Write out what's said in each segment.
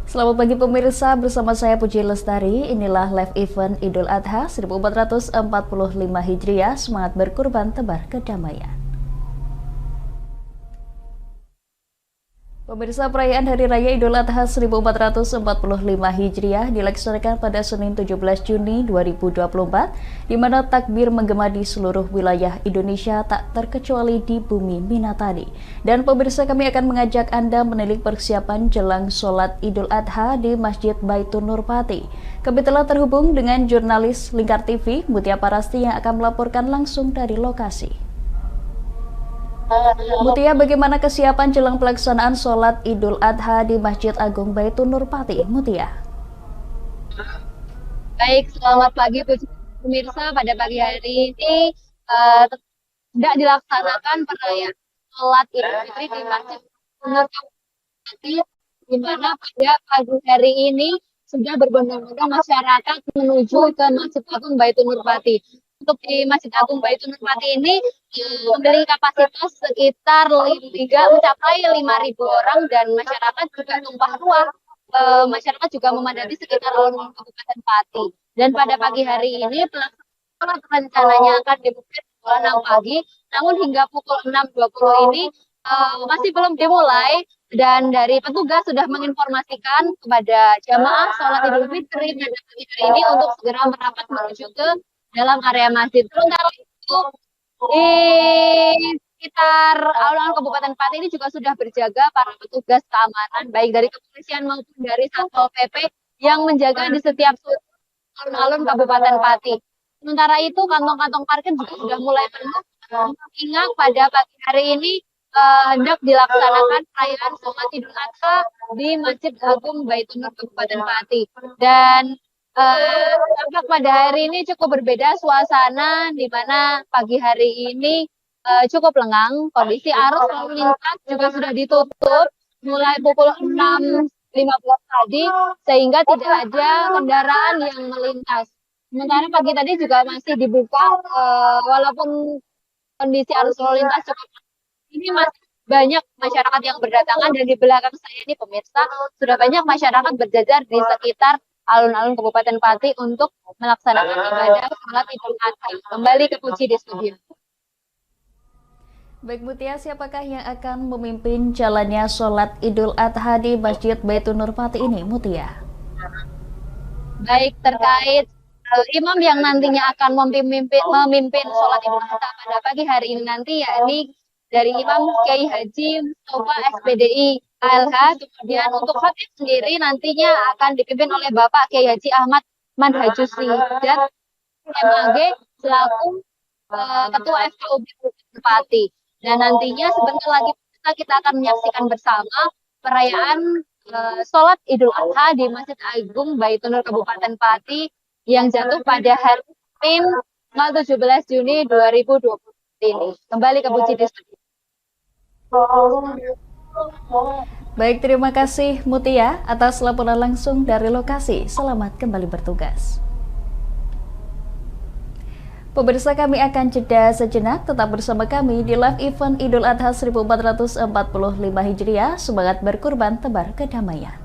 Selamat pagi pemirsa, bersama saya Puji Lestari. Inilah live event Idul Adha 1445 Hijriah. Semangat berkurban, tebar kedamaian. Pemirsa, perayaan Hari Raya Idul Adha 1445 Hijriah dilaksanakan pada Senin 17 Juni 2024, di mana takbir menggema di seluruh wilayah Indonesia tak terkecuali di bumi Minatani. Dan pemirsa, kami akan mengajak Anda menilik persiapan jelang sholat Idul Adha di Masjid Baitun Nurpati. Kami telah terhubung dengan jurnalis Lingkar TV, Mutia Parasti, yang akan melaporkan langsung dari lokasi. Mutia, bagaimana kesiapan jelang pelaksanaan sholat Idul Adha di Masjid Agung Baitun Nurpati? Mutia. Baik, selamat pagi pemirsa. Pada pagi hari ini tidak dilaksanakan perayaan sholat Idul Fitri di Masjid Nurpati, di mana pada pagi hari ini sudah berbondong-bondong masyarakat menuju ke Masjid Agung Baitun Nurpati. Untuk di Masjid Agung Baitun Nurpati ini memiliki kapasitas sekitar hingga mencapai 5.000 orang, dan masyarakat juga tumpah ruah. Masyarakat juga memadati sekitar alun-alun Kabupaten Pati. Dan pada pagi hari ini pelaksanaan rencananya akan dimulai pukul 6 pagi, namun hingga pukul 6.20 ini masih belum dimulai, dan dari petugas sudah menginformasikan kepada jamaah sholat Idul Fitri pada pagi hari ini untuk segera merapat menuju ke dalam area masjid. Sementara itu di sekitar alun-alun Kabupaten Pati ini juga sudah berjaga para petugas keamanan, baik dari kepolisian maupun dari Satpol PP yang menjaga di setiap alun-alun Kabupaten Pati. Sementara itu kantong-kantong parkir juga sudah mulai penuh, mengingat pada pagi hari ini hendak dilaksanakan perayaan sholat Idul Adha di Masjid Agung Baitun Nur Kabupaten Pati. Dan tampak pada hari ini cukup berbeda suasana, di mana pagi hari ini cukup lengang. Kondisi arus lalu lintas juga sudah ditutup mulai pukul 6.15 tadi, sehingga tidak ada kendaraan yang melintas. Sementara pagi tadi juga masih dibuka, walaupun kondisi arus lalu lintas cukup, ini masih banyak masyarakat yang berdatangan, dan di belakang saya ini pemirsa sudah banyak masyarakat berjajar di sekitar alun-alun Kabupaten Pati untuk melaksanakan ibadah sholat Idul Adha. Kembali ke Puji di studio. Baik Mutia, siapakah yang akan memimpin jalannya sholat Idul Adha di Masjid Baitun Nurpati ini, Mutia? Baik, terkait imam yang nantinya akan memimpin sholat Idul Adha pada pagi hari ini nanti, yakni dari Imam Kiai Haji Mustafa SPDI ALH. Kemudian untuk khatib sendiri nantinya akan dipimpin oleh Bapak Kiai Haji Ahmad Manhajusi dan MAG selaku Ketua FKUB Bupati. Dan nantinya sebentar lagi kita akan menyaksikan bersama perayaan sholat Idul Adha di Masjid Agung Baitun Nur Kabupaten Pati yang jatuh pada hari Senin 17 Juni 2020 ini. Kembali ke Puji di studio. Baik, terima kasih Mutia atas laporan langsung dari lokasi. Selamat kembali bertugas. Pemirsa, kami akan jeda sejenak, tetap bersama kami di live event Idul Adha 1445 Hijriah. Semangat berkurban, tebar kedamaian.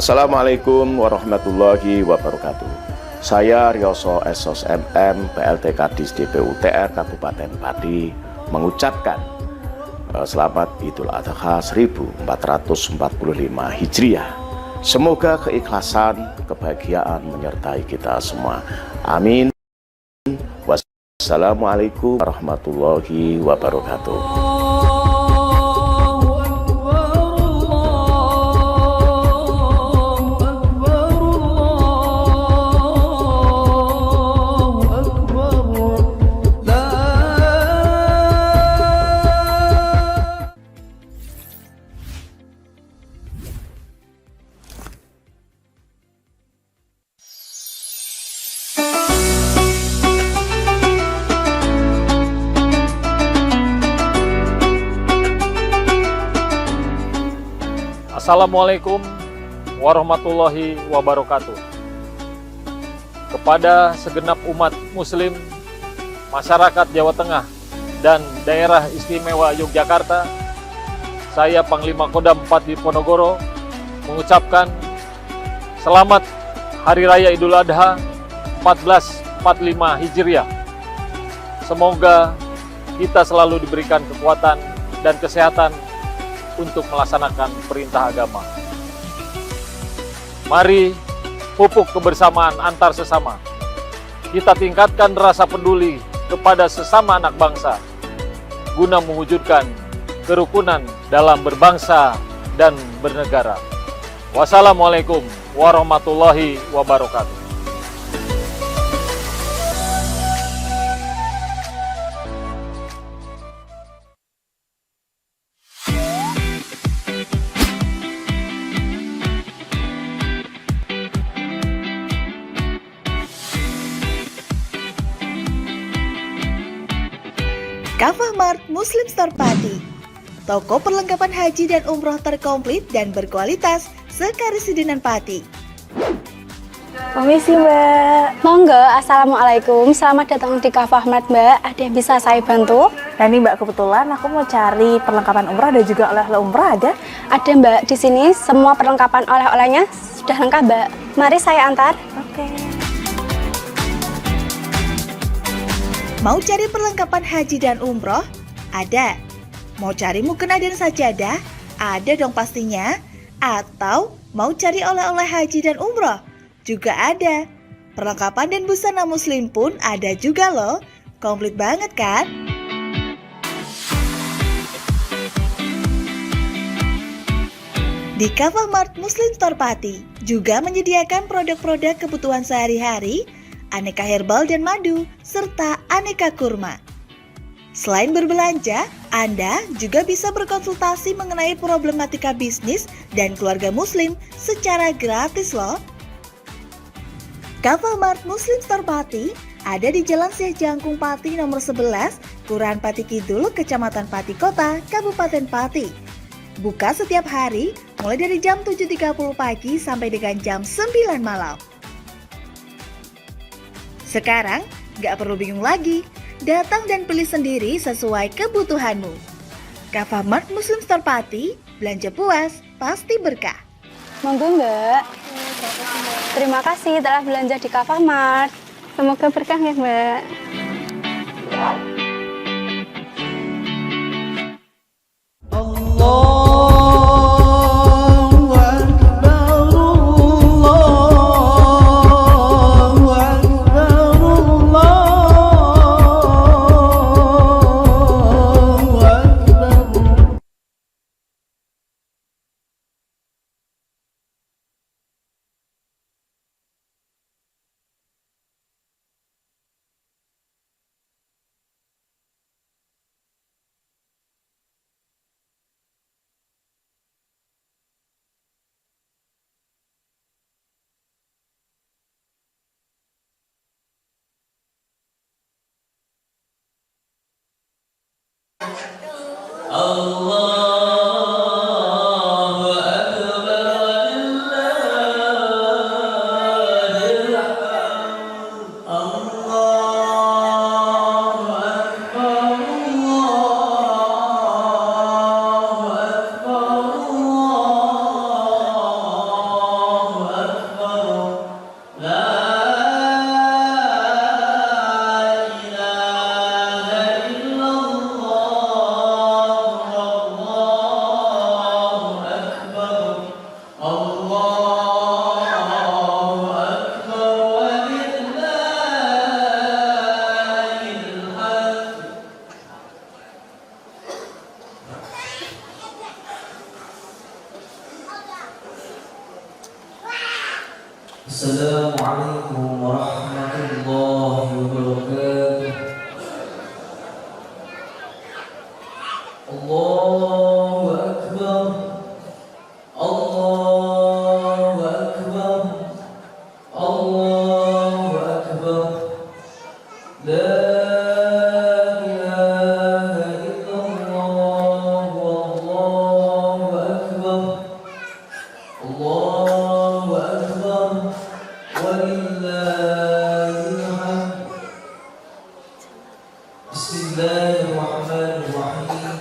Assalamualaikum warahmatullahi wabarakatuh. Saya Rioso Esos MM, PLT Kadis DPU TR Kabupaten Pati mengucapkan selamat Idul Adha 1445 Hijriah. Semoga keikhlasan, kebahagiaan menyertai kita semua. Amin. Wassalamualaikum warahmatullahi wabarakatuh. Assalamualaikum warahmatullahi wabarakatuh. Kepada segenap umat muslim, masyarakat Jawa Tengah, dan daerah istimewa Yogyakarta, saya Panglima Kodam 4 Diponegoro mengucapkan selamat Hari Raya Idul Adha 1445 Hijriah. Semoga kita selalu diberikan kekuatan dan kesehatan untuk melaksanakan perintah agama. Mari pupuk kebersamaan antar sesama. Kita tingkatkan rasa peduli kepada sesama anak bangsa guna mewujudkan kerukunan dalam berbangsa dan bernegara. Wassalamualaikum warahmatullahi wabarakatuh. Kafah Mart Muslim Store Pati, toko perlengkapan haji dan umroh terkomplit dan berkualitas sekarisidenan Pati. Permisi Mbak. Monggo, Assalamualaikum. Selamat datang di Kafah Mart Mbak. Ada yang bisa saya bantu? Nah ini Mbak, kebetulan aku mau cari perlengkapan umroh dan juga oleh-oleh umroh ada? Ada Mbak, di sini semua perlengkapan oleh-olehnya sudah lengkap Mbak. Mari saya antar. Oke. Mau cari perlengkapan haji dan umroh? Ada. Mau cari mukena dan sajadah? Ada dong pastinya. Atau mau cari oleh-oleh haji dan umroh? Juga ada. Perlengkapan dan busana muslim pun ada juga loh. Komplit banget kan? Di Kafah Mart Muslim Store Pati juga menyediakan produk-produk kebutuhan sehari-hari, aneka herbal dan madu, serta aneka kurma. Selain berbelanja, Anda juga bisa berkonsultasi mengenai problematika bisnis dan keluarga muslim secara gratis loh. Kafah Mart Muslim Store Pati ada di Jalan Syekh Jangkung Pati nomor 11, Kelurahan Pati Kidul, Kecamatan Pati Kota, Kabupaten Pati. Buka setiap hari mulai dari jam 7.30 pagi sampai dengan jam 9 malam. Sekarang, gak perlu bingung lagi. Datang dan pilih sendiri sesuai kebutuhanmu. Kafah Mart Muslim Store Pati, belanja puas, pasti berkah. Monggo Mbak. Terima kasih telah belanja di Kafah Mart. Semoga berkah ya Mbak. Assalamualaikum warahmatullahi wabarakatuh. Allahu Akbar. Allahu Akbar. Allahu Akbar. La ilaha illallah. Wallahu Akbar. Allahu Akbar. Walillahil hamd. Bismillahirrahmanirrahim.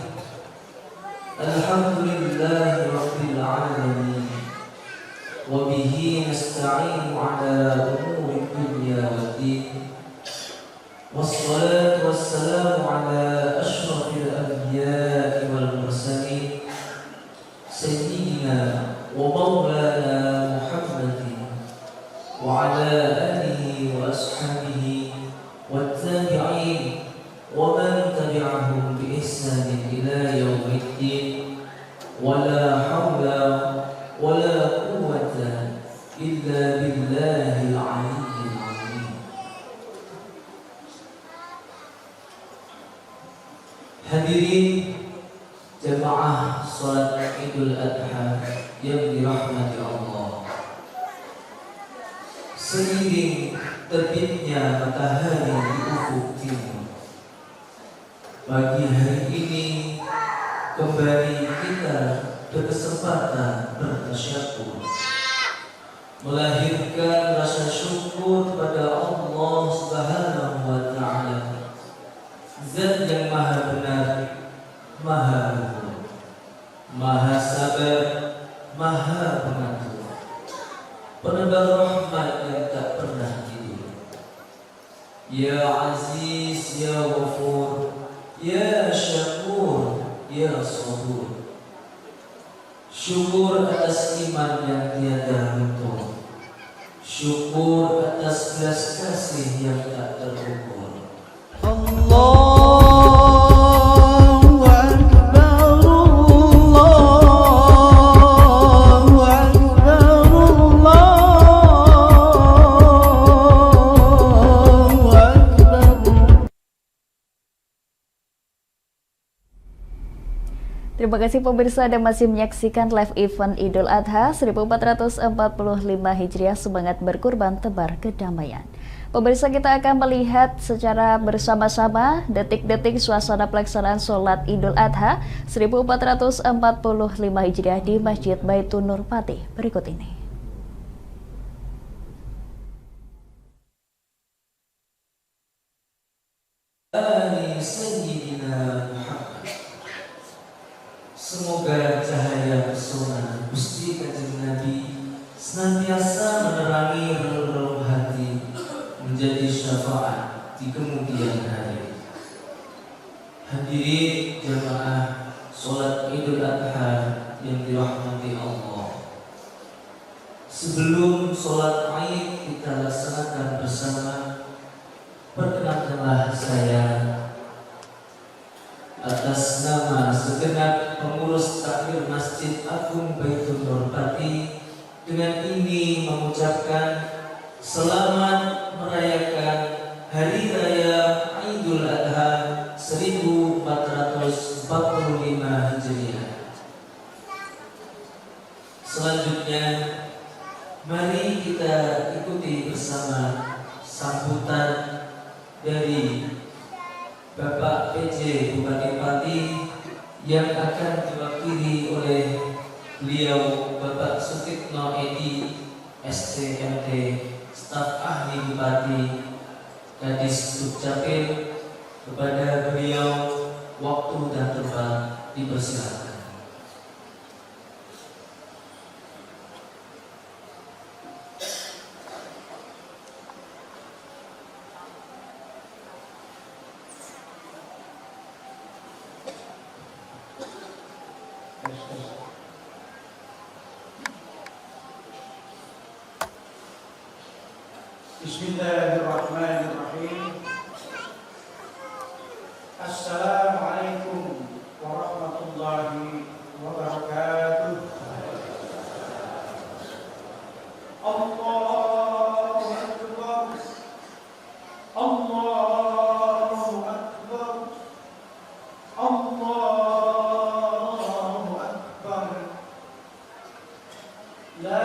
Alhamdulillahi rabbil alamin. Wa bihi nasta'inu ala umuri dunya waddin. Wassalatu wassalamu ala asyrafil anbiya'i wal mursalin sayyidina wa maulana Muhammadin wa ala alihi wa ashabihi wattabi'in wa man tabi'ahum bi ihsanin ila yaumiddin. Wala hawla wala quwwata illa billahil aliyyil azim. Hadirin jamaah salat Idul Adha yang dirahmati Allah. Seiring terbitnya matahari di ufuk timur, pagi hari ini kembali kita berkesempatan bertasyakur, melahirkan rasa syukur pada Allah Subhanahu wa Ta'ala, Zat yang Maha Benar, Maha Luhur, Maha Sabar, Maha Pengatur, penebar rahmat yang tak pernah tidur. Ya Aziz, Ya Ghafur, Ya Syakur, Ya Sabur. Syukur atas iman yang tiada luntur, syukur atas belas kasih yang tak terukur. Allahu Akbar, Allahu Akbar, Allahu Akbar. Terima kasih pemirsa Anda masih menyaksikan live event Idul Adha 1445 Hijriah, semangat berkurban tebar kedamaian. Pemirsa, kita akan melihat secara bersama-sama detik-detik suasana pelaksanaan sholat Idul Adha 1445 Hijriah di Masjid Baitun Nur Pati berikut ini. Semoga cahaya pesona Gusti Kanjeng Nabi senantiasa menerangi relung hati, menjadi syafaat di kemudian hari. Hadirin jamaah sholat Idul Adha yang dirahmati Allah, sebelum sholat Aid kita laksanakan bersama, perkenankanlah saya atas nama segenap pengurus takmir Masjid Agung Baitun Nur Pati dengan ini mengucapkan selamat merayakan Hari Raya Idul Adha 1445 Hijriah. Selanjutnya, mari kita ikuti bersama sambutan dari Bapak PJ Bupati Pati yang akan diwakili oleh beliau Bapak Sutikno Edi SCMD, staf ahli Bupati, Kadis Dukcapil. Kepada beliau waktu dan tempat dipersilakan. Bismillahirrahmanirrahim. Assalamualaikum warahmatullahi wabarakatuh. Allah La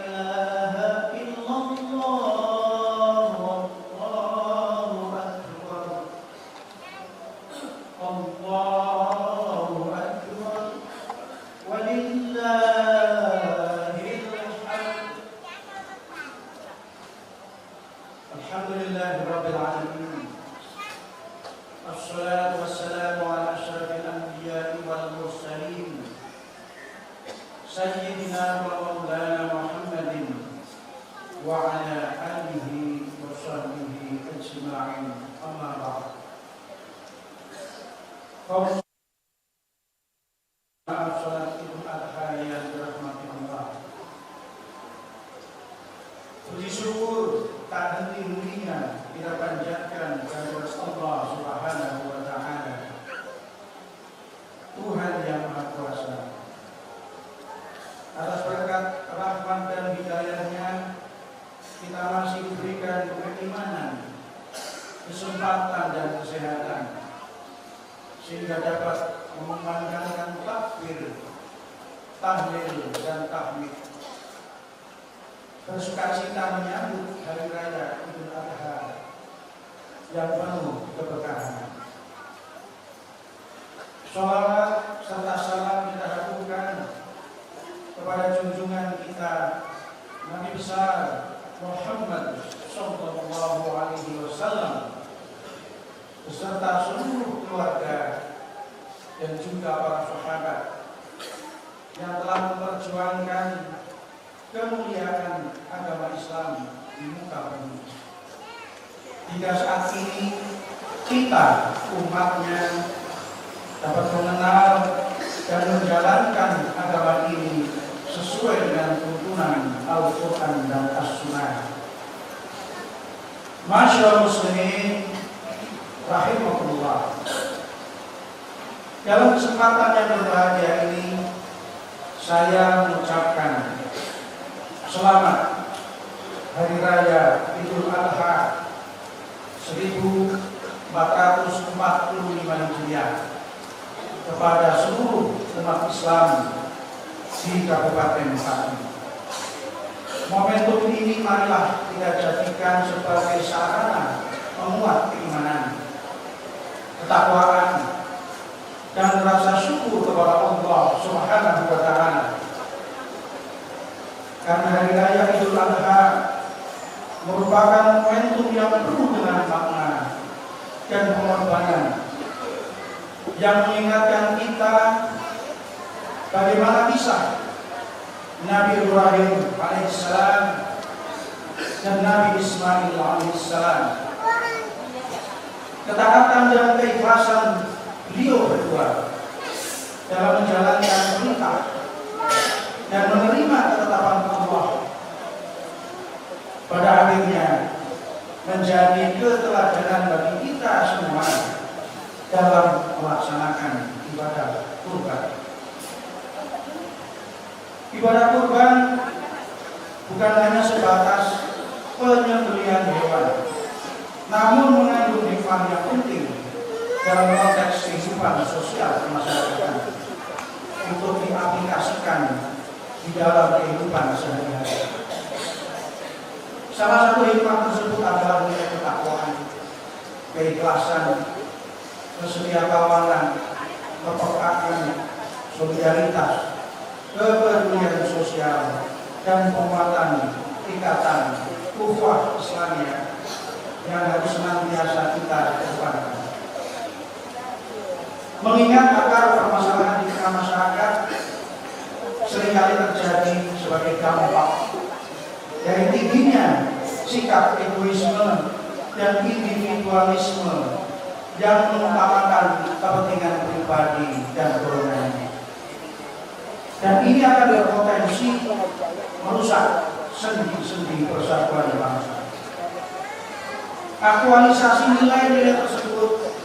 ilaha illallah wallahu akbar. Allahu akbar. Walillahil hamd. Alhamdulillahi rabbil alamin. Assalatu wassalamu ala asyrafil anbiya'i wal mursalin. Sayyidina wa maulana Muhammadin wa ala alihi wa sahbihi ajma'in. Amma ba'd. Kaum maaf salat Idul Adha yang dirahmati Allah. Puji syukur tak henti-hentinya kita panjatkan kehadirat Allah Subhanahu wa taala, Tuhan yang Maha Kuasa. Atas berkat rahmat dan hidayahnya kita masih diberikan keimanan, kesempatan dan kesehatan sehingga dapat mengumandangkan takbir, tahlil dan tahmid, bersukacita menyambut hari raya Idul Adha yang penuh keberkahan. Sholawat serta salam kita haturkan kepada junjungan kita Nabi besar Muhammad sallallahu alaihi wasallam beserta seluruh keluarga dan juga para sahabat yang telah memperjuangkan kemuliaan agama Islam di muka bumi. Hingga saat ini kita umatnya dapat mengenal dan menjalankan agama ini sesuai dengan tuntunan Al-Quran dan As-Sunnah. Masyaallah muslimin rahimahullah. Dalam kesempatan yang berbahagia ini saya mengucapkan selamat Hari Raya Idul Adha 1445 Hijriah kepada seluruh umat Islam di Kabupaten Pati. Momentum ini marilah kita jadikan sebagai sarana menguat keimanan, ketakwaan, dan rasa syukur kepada Allah Subhanahu wa taala. Karena Hari Raya Idul Adha merupakan momentum yang penuh dengan makna dan pengorbanan yang mengingatkan kita bagaimana kisah Nabi Ibrahim alaihissalam dan Nabi Ismail alaihissalam, ketaatan dan keikhlasan beliau berdua dalam menjalankan perintah dan menerima ketetapan Allah, pada akhirnya menjadi keteladanan bagi kita semua dalam melaksanakan ibadah kurban. Ibadah kurban bukan hanya sebatas penyembelihan hewan, namun mengandung hikmah yang penting dalam konteks kehidupan sosial masyarakat untuk diaplikasikan di dalam kehidupan sehari-hari. Salah satu hikmah tersebut adalah nilai ketakwaan, keikhlasan, kesetiakawanan, kepekaan, solidaritas, kepedulian sosial, dan penguatan ikatan ukhuwah Islamiyah yang harus senantiasa kita kedepankan. Mengingat akar permasalahan di tengah masyarakat seringkali terjadi sebagai dampak dari tingginya sikap egoisme dan individualisme yang mengutamakan kepentingan pribadi dan golongannya. Dan ini akan berpotensi merusak sendi-sendi persatuan bangsa. Aktualisasi nilai-nilai tersebut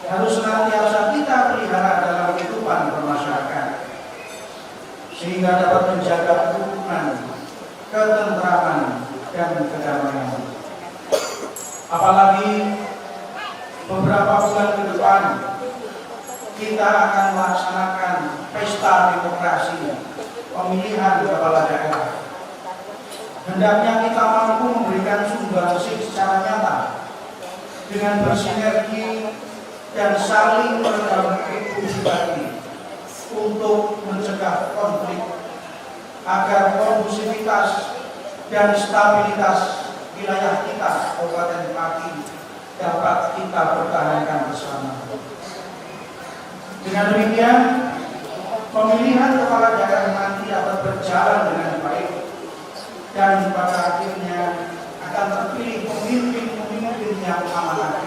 harus senantiasa kita pelihara dalam kehidupan bermasyarakat, sehingga dapat menjaga kerukunan, ketentraman, dan kedamaian. Apalagi beberapa bulan ke depan kita akan melaksanakan pesta demokrasi pemilihan kepala daerah. Hendaknya kita mampu memberikan sumbangsih secara nyata dengan bersinergi dan saling berkontribusi untuk mencegah konflik agar kondusivitas dan stabilitas wilayah kita Kabupaten Pati dapat kita pertahankan bersama. Dengan demikian, pemilihan kepala daerah nanti dapat berjalan dengan baik dan pada akhirnya akan terpilih pemimpin-pemimpin yang amanah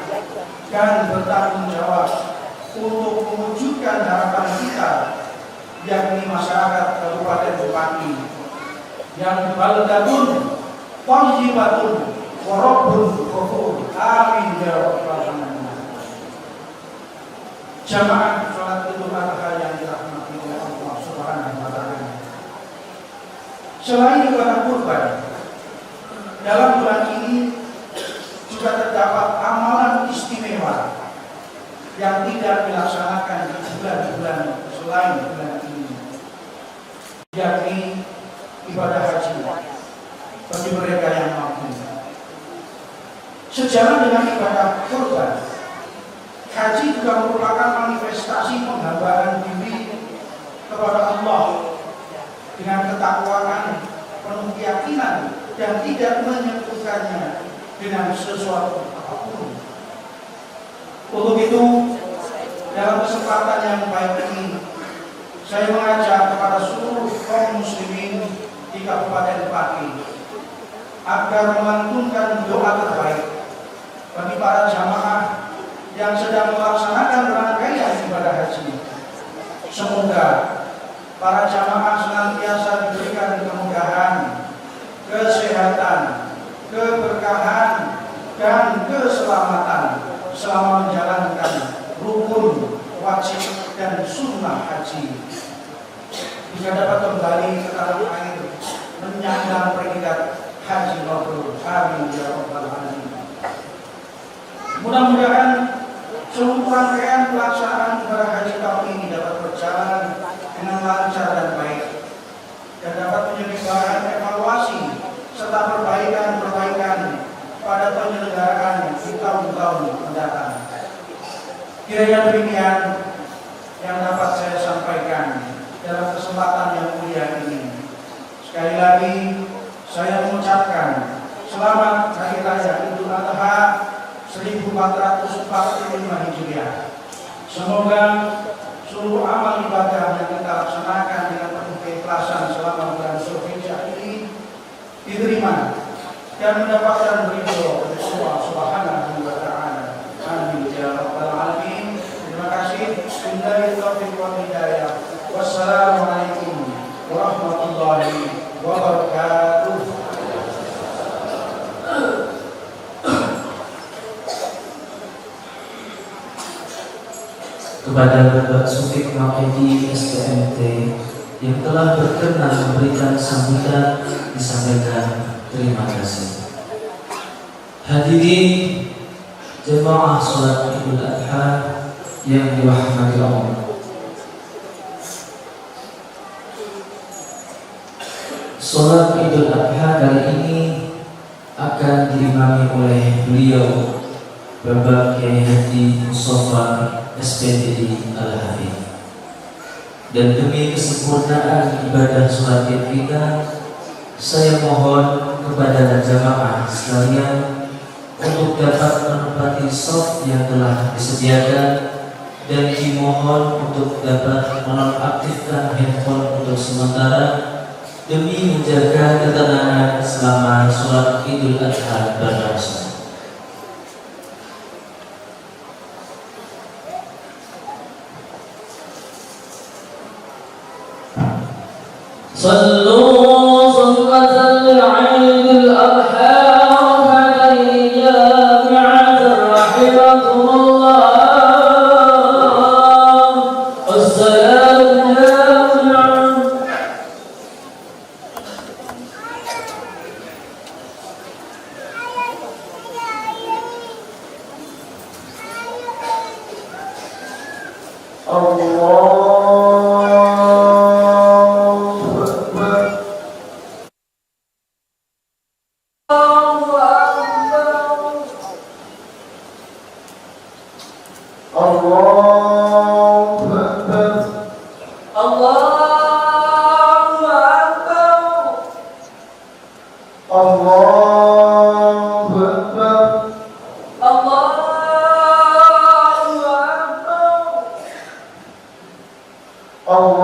dan bertanggung jawab untuk mewujudkan harapan kita, yakni masyarakat Kabupaten Pati yang baldatun thayyibatun wa rabbun ghafur. Amin ya rabbal alamin. Jamaah salat Idul Adha yang dirahmati oleh Allah Subhanahu wa taala. Selain ibadah kurban, dalam bulan ini juga terdapat amalan istimewa yang tidak dilaksanakan di bulan-bulan selain bulan ini, yakni ibadah haji bagi mereka yang mampu. Sejalan dengan ibadah kurban, haji juga merupakan manifestasi penghambaan diri kepada Allah dengan ketakwaan, penuh keyakinan, dan tidak menyebutkannya dengan sesuatu apapun. Untuk itu, dalam kesempatan yang baik ini, saya mengajak kepada seluruh kaum muslimin di Kabupaten Pati agar melantunkan doa terbaik bagi para jamaah yang sedang melaksanakan rangkaian ibadah haji. Semoga para jamaah senantiasa diberikan kemudahan, kesehatan, keberkahan, dan keselamatan selama menjalankan rukun, wajib, dan sunnah haji. Jika dapat kembali ke tanah air menyandang predikat haji mabrur. Amin ya rabbal alamin. Mudah-mudahan seluruh rangkaian pelaksanaan ibadah haji tahun ini dapat berjalan dengan lancar dan baik dan dapat menjadi bahan evaluasi serta perbaikan-perbaikan pada penyelenggaraan di tahun-tahun mendatang. Kiranya demikian yang dapat saya sampaikan dalam kesempatan yang mulia ini. Sekali lagi saya mengucapkan selamat Hari Raya Idul Adha 1445 Hijriah. Semoga seluruh amal ibadah yang kita laksanakan dengan penuh keikhlasan selama bulan Zulhijjah ini diterima dan mendapatkan ridho dari Allah Subhanahu wa taala. Amin ya rabbal alamin. Terima kasih. Billahi taufiq wal hidayah. Wassalamualaikum warahmatullahi wabarakatuh. Kepada Bapak Sufik Maedi STMT yang telah berkenan memberikan sambutan disampaikan terima kasih. Hadirin jemaah sholat Idul Adha yang dirahmati Allah. Sholat Idul Adha kali ini akan diimami oleh beliau Bapak Kiai Haji Mustafa SPDI Al-Hafidh. Dan demi kesempurnaan ibadah sholat Id kita, saya mohon kepada jamaah sekalian untuk dapat menempati shaf yang telah disediakan dan dimohon untuk dapat menonaktifkan handphone untuk sementara demi menjaga ketenangan selama sholat Idul Adha berlangsung. صلوا صلاة العيد الأضحى ركعتين جامعة رحمكم الله والسلام جامعا. الله Allahu Akbar. Allahu Akbar. Allahu Akbar. Allahu Akbar.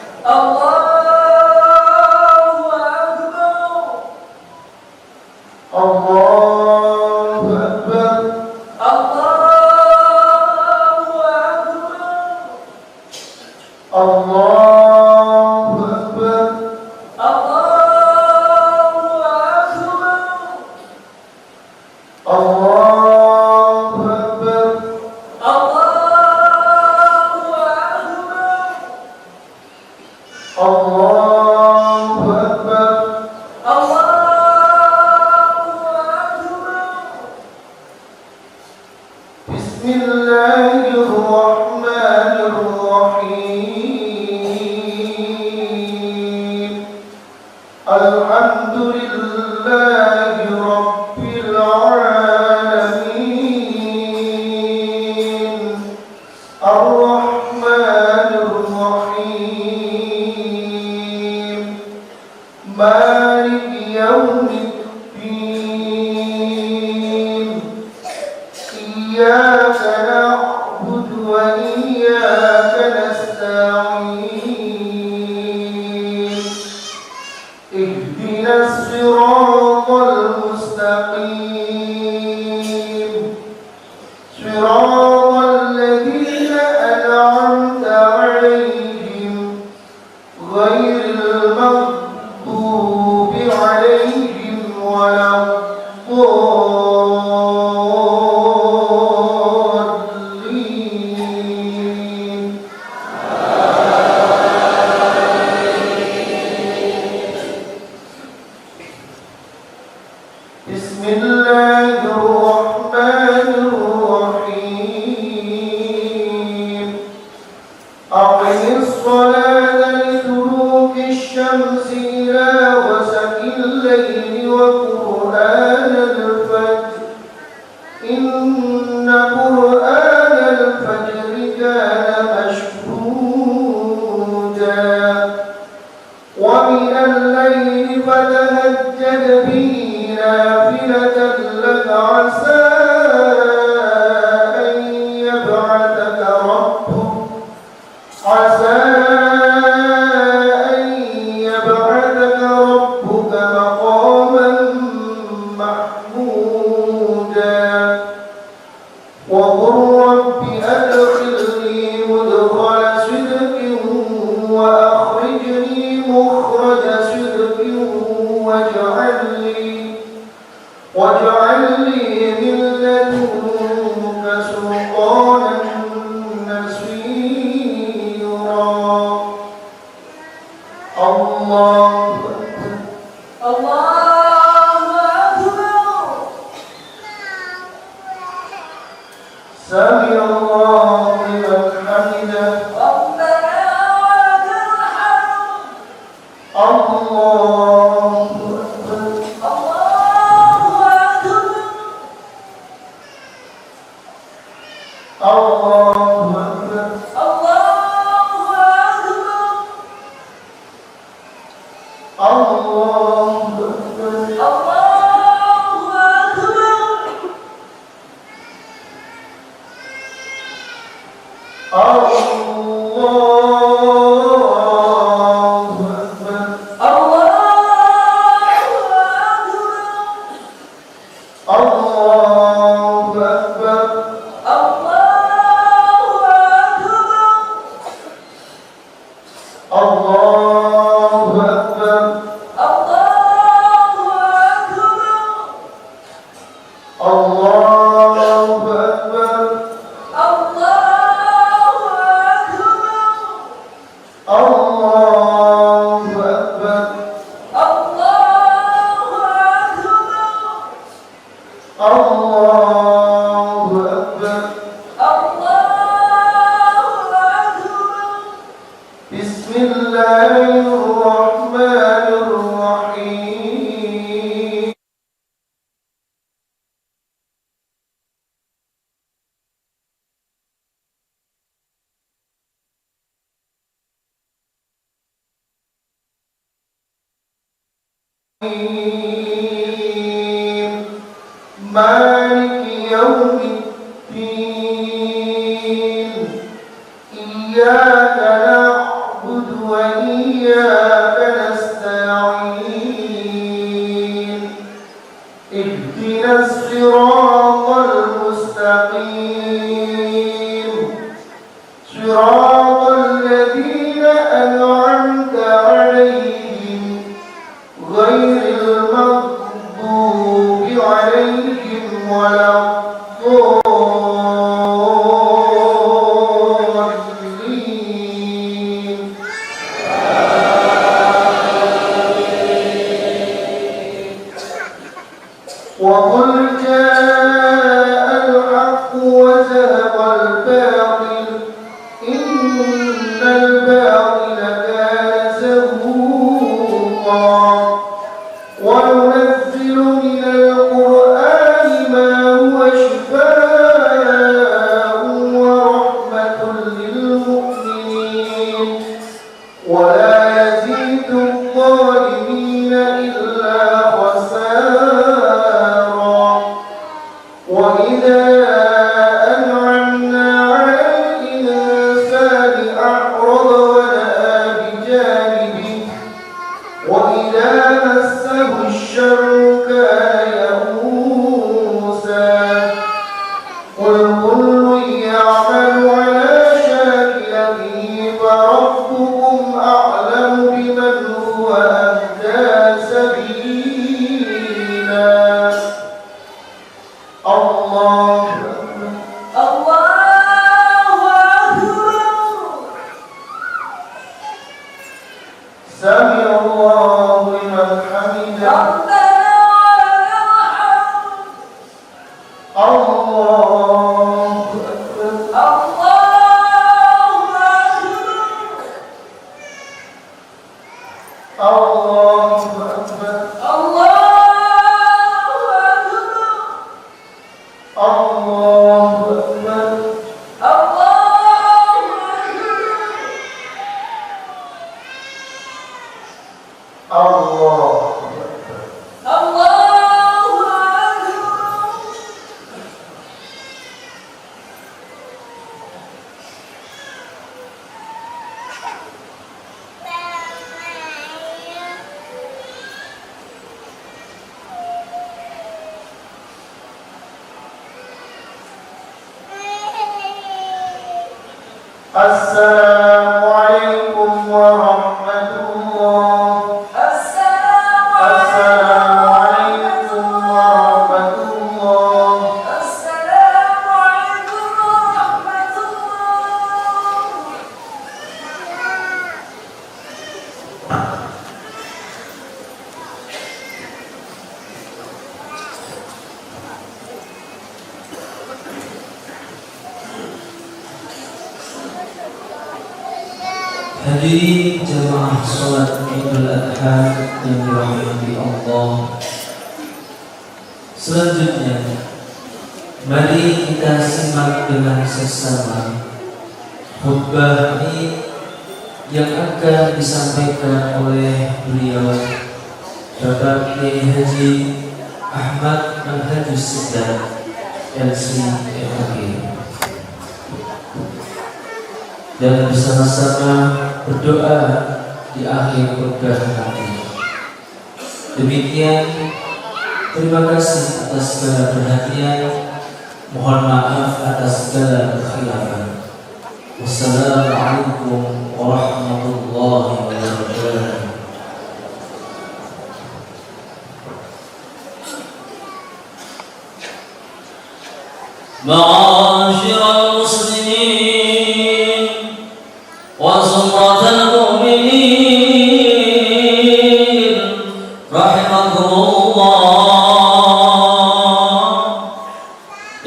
Allahu Akbar. Allahu Akbar. Allahu Akbar. Allahu Akbar. Allahu Akbar. Bismillahirrahmanirrahim. Alhamdulillahi Rabbil Alamin. Ar-Rahmanir-Rahim. Maliki Yawmiddin. Iyyaka na'budu wa iyyaka nasta'in. Ihdinas siratal mustaqim. Siratal ladzina an'amta 'alaihim ghairil maghdubi 'alaihim waladdallin. Bismillahirrahmanirrahim. Aqimis salata liduluki syamsi ila ghasaqil laili wa qur'anal fajr. Inna qur'anal fajri kana mashhuda. Wa minal laili fatahajjad bihi nafilatan laka 'asa an yab'athaka rabbuk. عسى أن يبعثك ربك مقاما محمودا وقل رب أدخلني مدخل صدق وأخرجني مخرج صدق واجعل لي من لدنك سلطانا نصيرا. الله سمع الله لمن حمده. الله أكبر. الله أكبر. الله أكبر. الله أكبر. الله أكبر. الله أكبر. الله أكبر. مالك يوم الدين إياك نعبد وإياك نستعين اهدنا الصراط المستقيم صراط الذين أنعمت عليهم غير المغضوب عليهم ولا الضالين. وقل جاء الحق وزهق الباطل إن الباطل كان زهوقا وننزل من القرآن ما هو شفاء ورحمة للمؤمنين ولا يزيد الظالمين إلا خسارا. وإذا أنعمنا على الإنسان أعرض ونأى بجانبه وإذا مسه الشر كان يئوسا. قل كل يعمل على شاكلته فربكم أعلم بمن هو أهدى سبيلا. الله سمع الله لمن حمده. الله أكبر. الله أكبر. الله أكبر. الله أكبر. السلام عليكم ورحمة الله. السلام عليكم ورحمة الله. السلام عليكم ورحمة Hadirin jamaah sholat Idul Adha yang dirahmati Allah. Selanjutnya, mari kita simak dengan sesama khutbah Id yang akan disampaikan oleh beliau Bapak Kiai Haji Ahmad Al-Hajj Sedat LC-FAG, dan bersama-sama berdoa di akhir khutbah nanti. Demikian, terima kasih atas segala perhatian, mohon maaf atas segala kekhilafan. Wassalamualaikum warahmatullahi wabarakatuh. Ma'asyiral muslimin wa zumratal mu'minin rahimakumullah,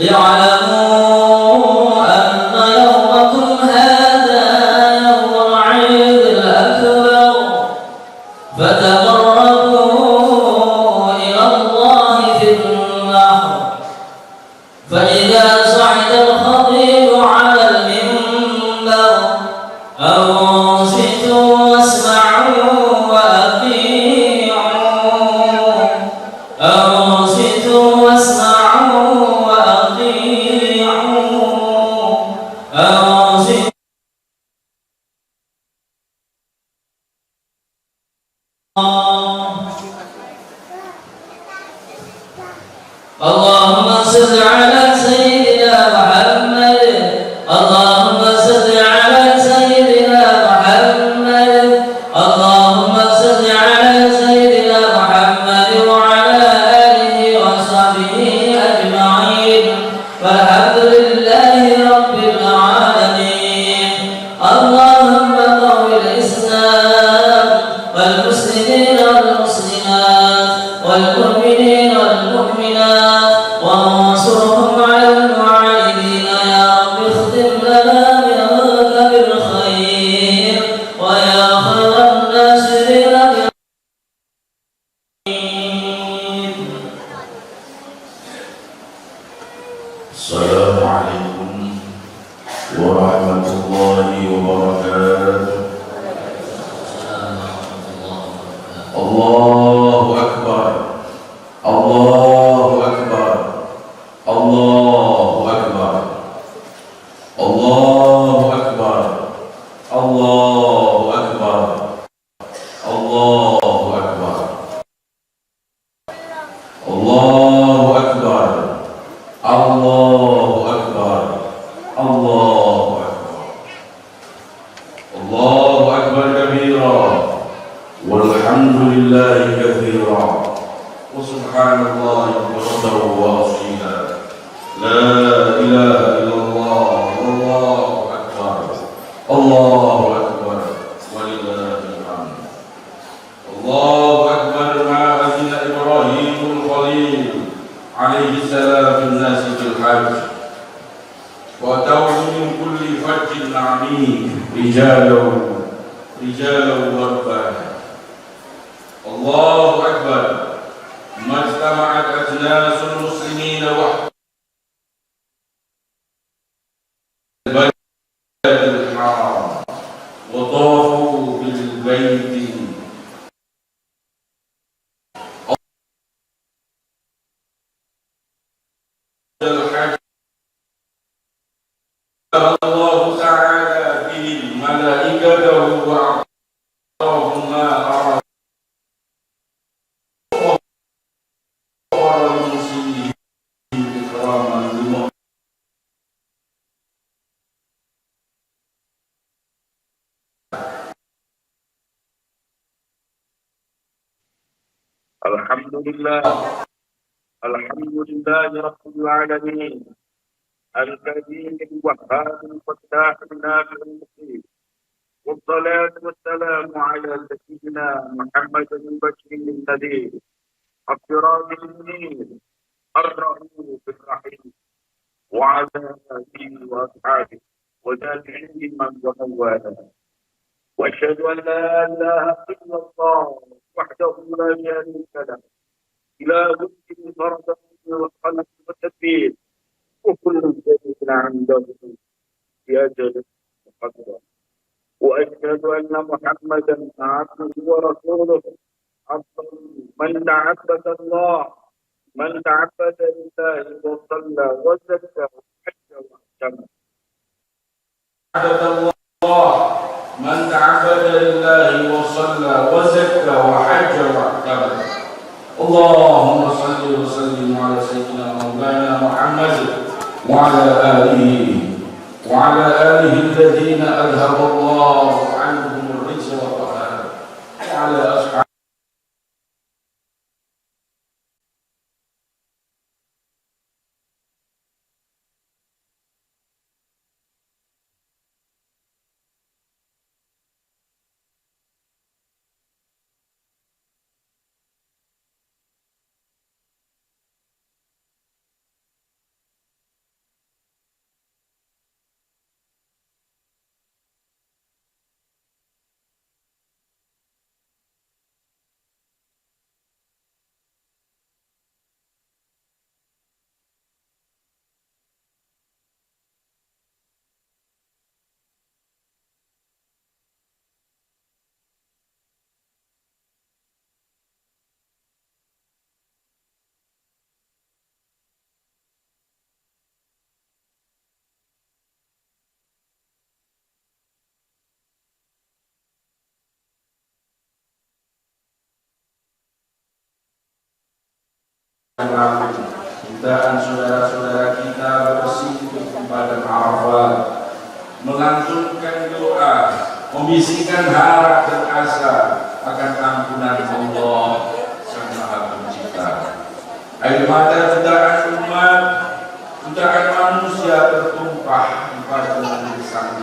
i'lamu anna yawmakum hadha yawmul 'idil akbar, fataqarrabu ila Allah fil nahr. فإذا صعد الخطيب على المنبر أنصتوا واسمعوا وأطيعوا اللهم قوي الإسلام والمسلمين والمسلمات والمؤمنين والمؤمنات وانصرهم على المعاندين يا رب اختم لنا منك بالخير ويا خير الناصرين. السلام عليكم ورحمة الله وبركاته. الله أكبر الله أكبر الله أكبر الله أكبر الله أكبر الله أكبر الله أكبر الله أكبر الله أكبر الله أكبر كبيرا والحمد لله كثيرا وسبحان الله بكرة وأصيلا لا إله إلا الله والله أكبر الله أكبر ولله الحمد. الله أكبر ما أذن إبراهيم الخليل عليه السلام في الناس في الحج وأتوا من كل فج عميق رجالا وربانا. الله أكبر ما اجتمعت أجناس المسلمين البلد الحرام وطافوا بالبيت الحج. الله تعالى بهم ملائكته وأعطاهم ما أراد وغفر المسلمين إكراما لهم. الحمد لله رب العالمين الكريم الوهاب الفتاح النافع المقيم والصلاة والسلام على سيدنا محمد البشير النذير السراج المنير الرؤوف الرحيم وعلى آله وأصحابه وتابعين من ومن وأشهد أن لا إله إلا الله وحده لا شريك له إله فردا والخلق والتدبير وكل شيء عنده بأجل وقدر. وأشهد أن محمدا عبده ورسوله أفضل من تعبد الله لله وصلى وزكى وحج واعتمر. عبد الله من تعبد لله وصلى وزكى وحج واعتمر. اللهم صل وسلم على سيدنا مولانا محمد وعلى آله الذين أذهب الله عنهم الرجس والطغيان وعلى أصحابه jutaan saudara-saudara kita bersimpuh di padang Arafah, melantunkan doa, membisikkan harap dan asa akan ampunan Allah Sang Maha Pencipta. Air mata jutaan umat, jutaan manusia tertumpah di padang Sang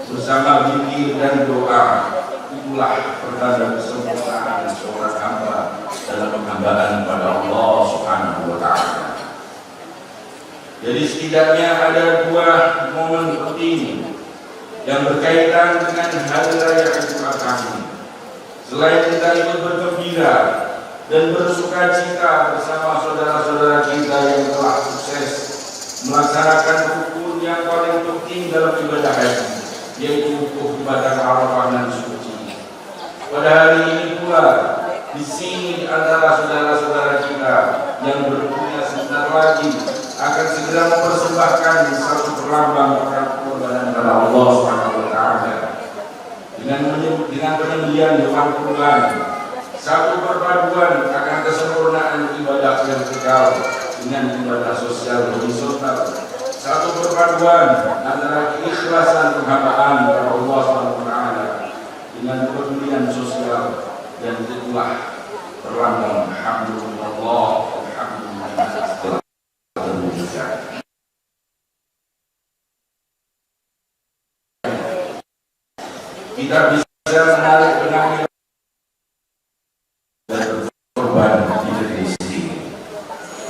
bersama zikir dan doa. Itulah pertanda kesempurnaan seorang hamba dalam penghambaan pada Allah Subhanahu wa Ta'ala. Jadi setidaknya ada dua momen penting yang berkaitan dengan hari raya Idul Adha ini. Selain kita ikut bergembira dan bersuka cita bersama saudara-saudara kita yang telah sukses melaksanakan rukun yang paling penting dalam ibadah haji, yaitu wukuf di Padang Arafah dan suci. Pada hari ini pula, di sini antara saudara-saudara kita yang berpunya sebentar lagi akan segera mempersembahkan satu perlambang pengorbanan kepada Allah Subhanahu wa Ta'ala dengan penyembelihan hewan kurban. Satu perpaduan akan kesempurnaan ibadah vertikal dengan ibadah sosial horizontal. Satu perpaduan antara keikhlasan penghambaan kepada Allah Subhanahu wa Ta'ala dengan kepedulian sosial, dan itulah perlambang alhamdulillah alhamdulillah terwujudkan. Kita bisa menarik benang dan berkorban di negeri sendiri.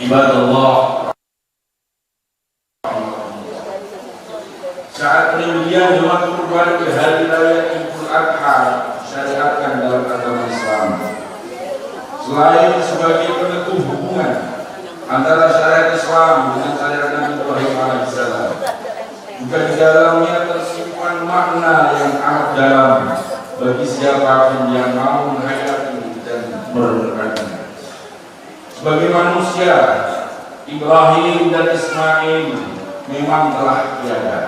Ibadah Allah, saat penyembelihan hewan kurban di hari raya Idul Adha syariatkan dalam agama Islam. Selain sebagai peneguh hubungan antara syariat Islam dengan syariat Nabi Ibrahim alaihissalam, juga di dalamnya tersimpan makna yang amat dalam bagi siapapun yang mau menghayati dan merenungkannya. Sebagai manusia, Ibrahim dan Ismail memang telah tiada.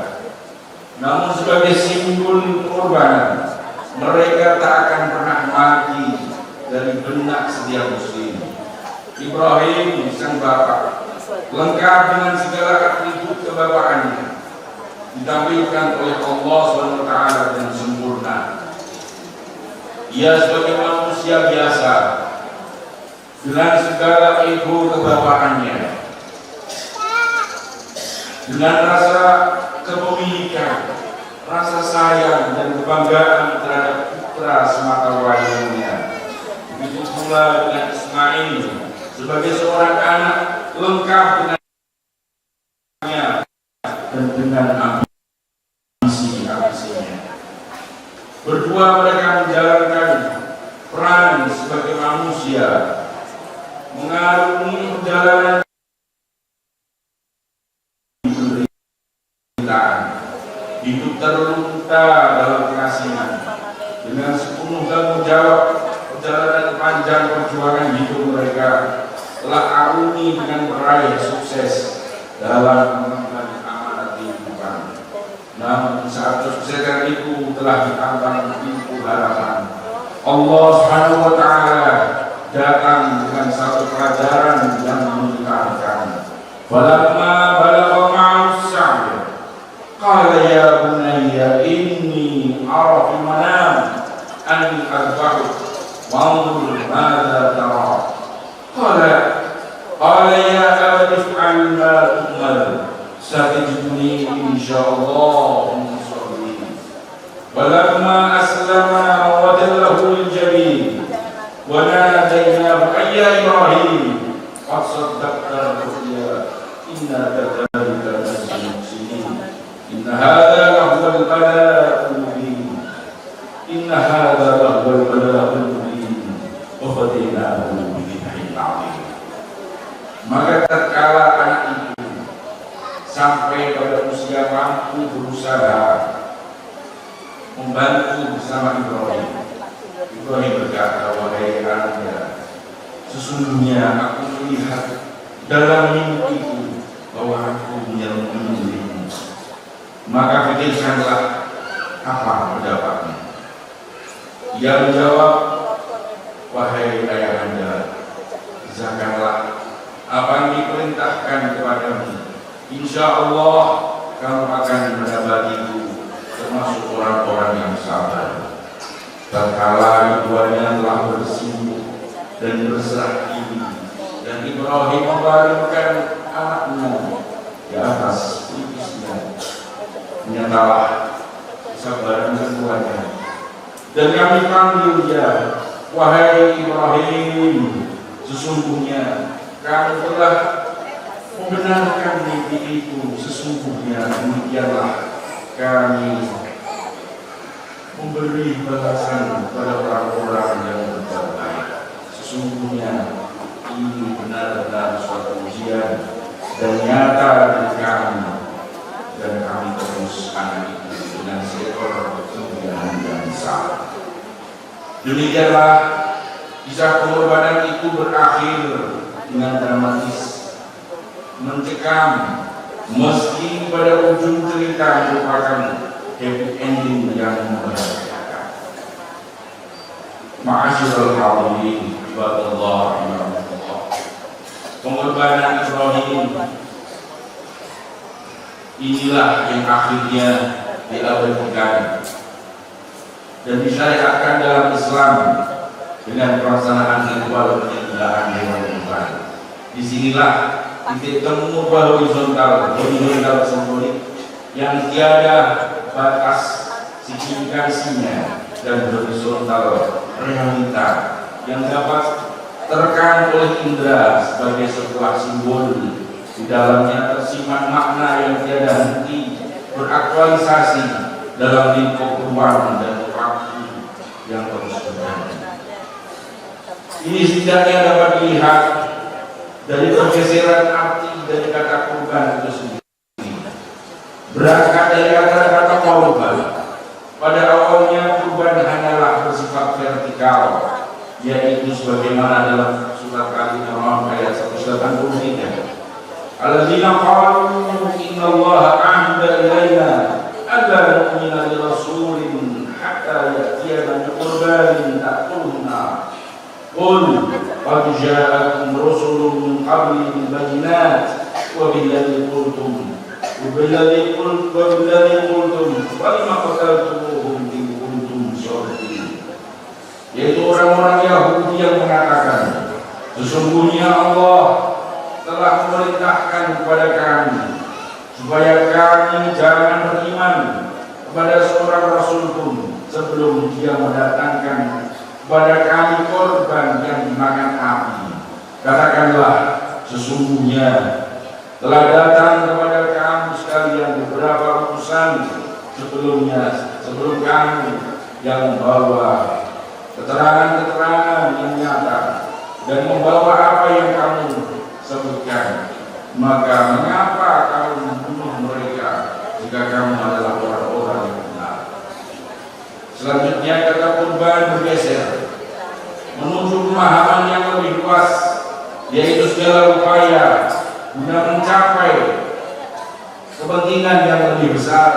Namun sebagai simbol pengorbanan, mereka tak akan pernah mati dari benak setiap muslim. Ibrahim sang bapak, lengkap dengan segala atribut kebapaannya, ditampilkan oleh Allah SWT dengan sempurna. Ia sebagai manusia biasa, dengan segala ego kebapaannya, dengan rasa kepemilikan, rasa sayang dan kebanggaan terhadap putra semata wayangnya. Begitu pula dengan Ismail sebagai seorang anak lengkap dengannya dan dengan ambisi-ambisinya. Berdua mereka menjalankan peran sebagai manusia, mengarungi perjalanan hidup terlunta dalam pengasihan dengan sepenuh tanggung jawab. Perjalanan panjang perjuangan hidup mereka telah arungi dengan meraih sukses dalam mengemban amanat kehidupan. Namun saat kesuksesan itu telah ditantang pintu harapan, Allah Subhanahu wa Ta'ala datang dengan satu pelajaran yang mengingatkan. Falamma balagha ma'as sa'y qala ya bunayya inni ara fil manam anni adbahuk wanzur madza tara. Qala ya abati if'al ma tu'mar satajiduni insyaallah min as-sabirin. Walamma aslama wa tallahu lil-jabin wa nadaynahu ya Ibrahim qad saddaqta ru'ya inna kadzalika najzil muhsinin. Inna hadza lahuwal bala'ul mubin. Inna hadza lahuwal bala'ul mubin. Wa fadainahu bidhibhin 'adzim. Maka tatkala anak itu sampai pada usia mampu berusaha membantu bersama Ibrahim, Ibrahim berkata, wahai anaknya, sesungguhnya aku melihat dalam mimpiku bahwa aku menyerang dirimu. Maka pikirkanlah apa pendapatmu. Ia menjawab, wahai ayahanda, zakarlah apa yang diperintahkan kepadamu. Insya Allah kamu akan mendapatiku termasuk orang-orang yang sabar. Tatkala keduanya telah bersimpuh dan berserah diri, dan Ibrahim membaringkan anaknya di atas pipisnya, nyatalah kesabaran semuanya. Dan kami panggil dia, wahai Ibrahim, sesungguhnya kamu telah membenarkan mimpi itu, sesungguhnya demikianlah kami memberi balasan pada orang-orang yang berbuat baik. Sesungguhnya ini benar-benar suatu ujian dan nyata dari kami, dan kami terus anak itu dengan seekor kemuliaan yang besar. Demikianlah kisah pengorbanan itu berakhir dengan dramatis, mencekam, meski pada ujung cerita merupakan happy ending yang membahagiakan. Ma'asyiral hadirin, ibadallah rahimahullah. Pengorbanan Ibrahim inilah yang akhirnya diabadikan dan disyariatkan dalam Islam dengan pelaksanaan ritual penyembelihan hewan kurban. Disinilah titik temu horizontal simbolik yang tiada batas signifikansinya dan horizontal realita yang dapat terekam oleh indera sebagai sebuah simbol. Di dalamnya tersimpan makna yang tiada henti beraktualisasi dalam lingkup ruang dan waktu yang terus berganti. Ini setidaknya dapat dilihat dari pergeseran arti dari kata kurban itu sendiri. Berangkat dari kata-kata korban, pada awalnya kurban hanyalah bersifat vertikal, yaitu sebagaimana dalam surat Al-Imran ayat 183. Alladzina qalu innallaha ahda ilaina alla nu'mina li rasulin hatta ya'tiyana bi qurbanin ta'kuluna. Qul qad ja'akum rusulun min qabli bil bayyinat wa billadzi qultum wa lima qataltumuhum in kuntum shadiqin. Yaitu orang-orang Yahudi yang mengatakan, sesungguhnya Allah telah memerintahkan kepada kami supaya kami jangan beriman kepada seorang rasul pun sebelum dia mendatangkan kepada kami korban yang dimakan api. Katakanlah, sesungguhnya telah datang kepada kami sekalian beberapa utusan sebelum kami yang membawa keterangan-keterangan yang nyata dan membawa apa yang kamu sebutkan. Maka mengapa kamu membunuh mereka jika kamu adalah orang-orang yang benar? Selanjutnya kata kurban bergeser menuju pemahaman yang lebih luas, yaitu segala upaya guna mencapai kepentingan yang lebih besar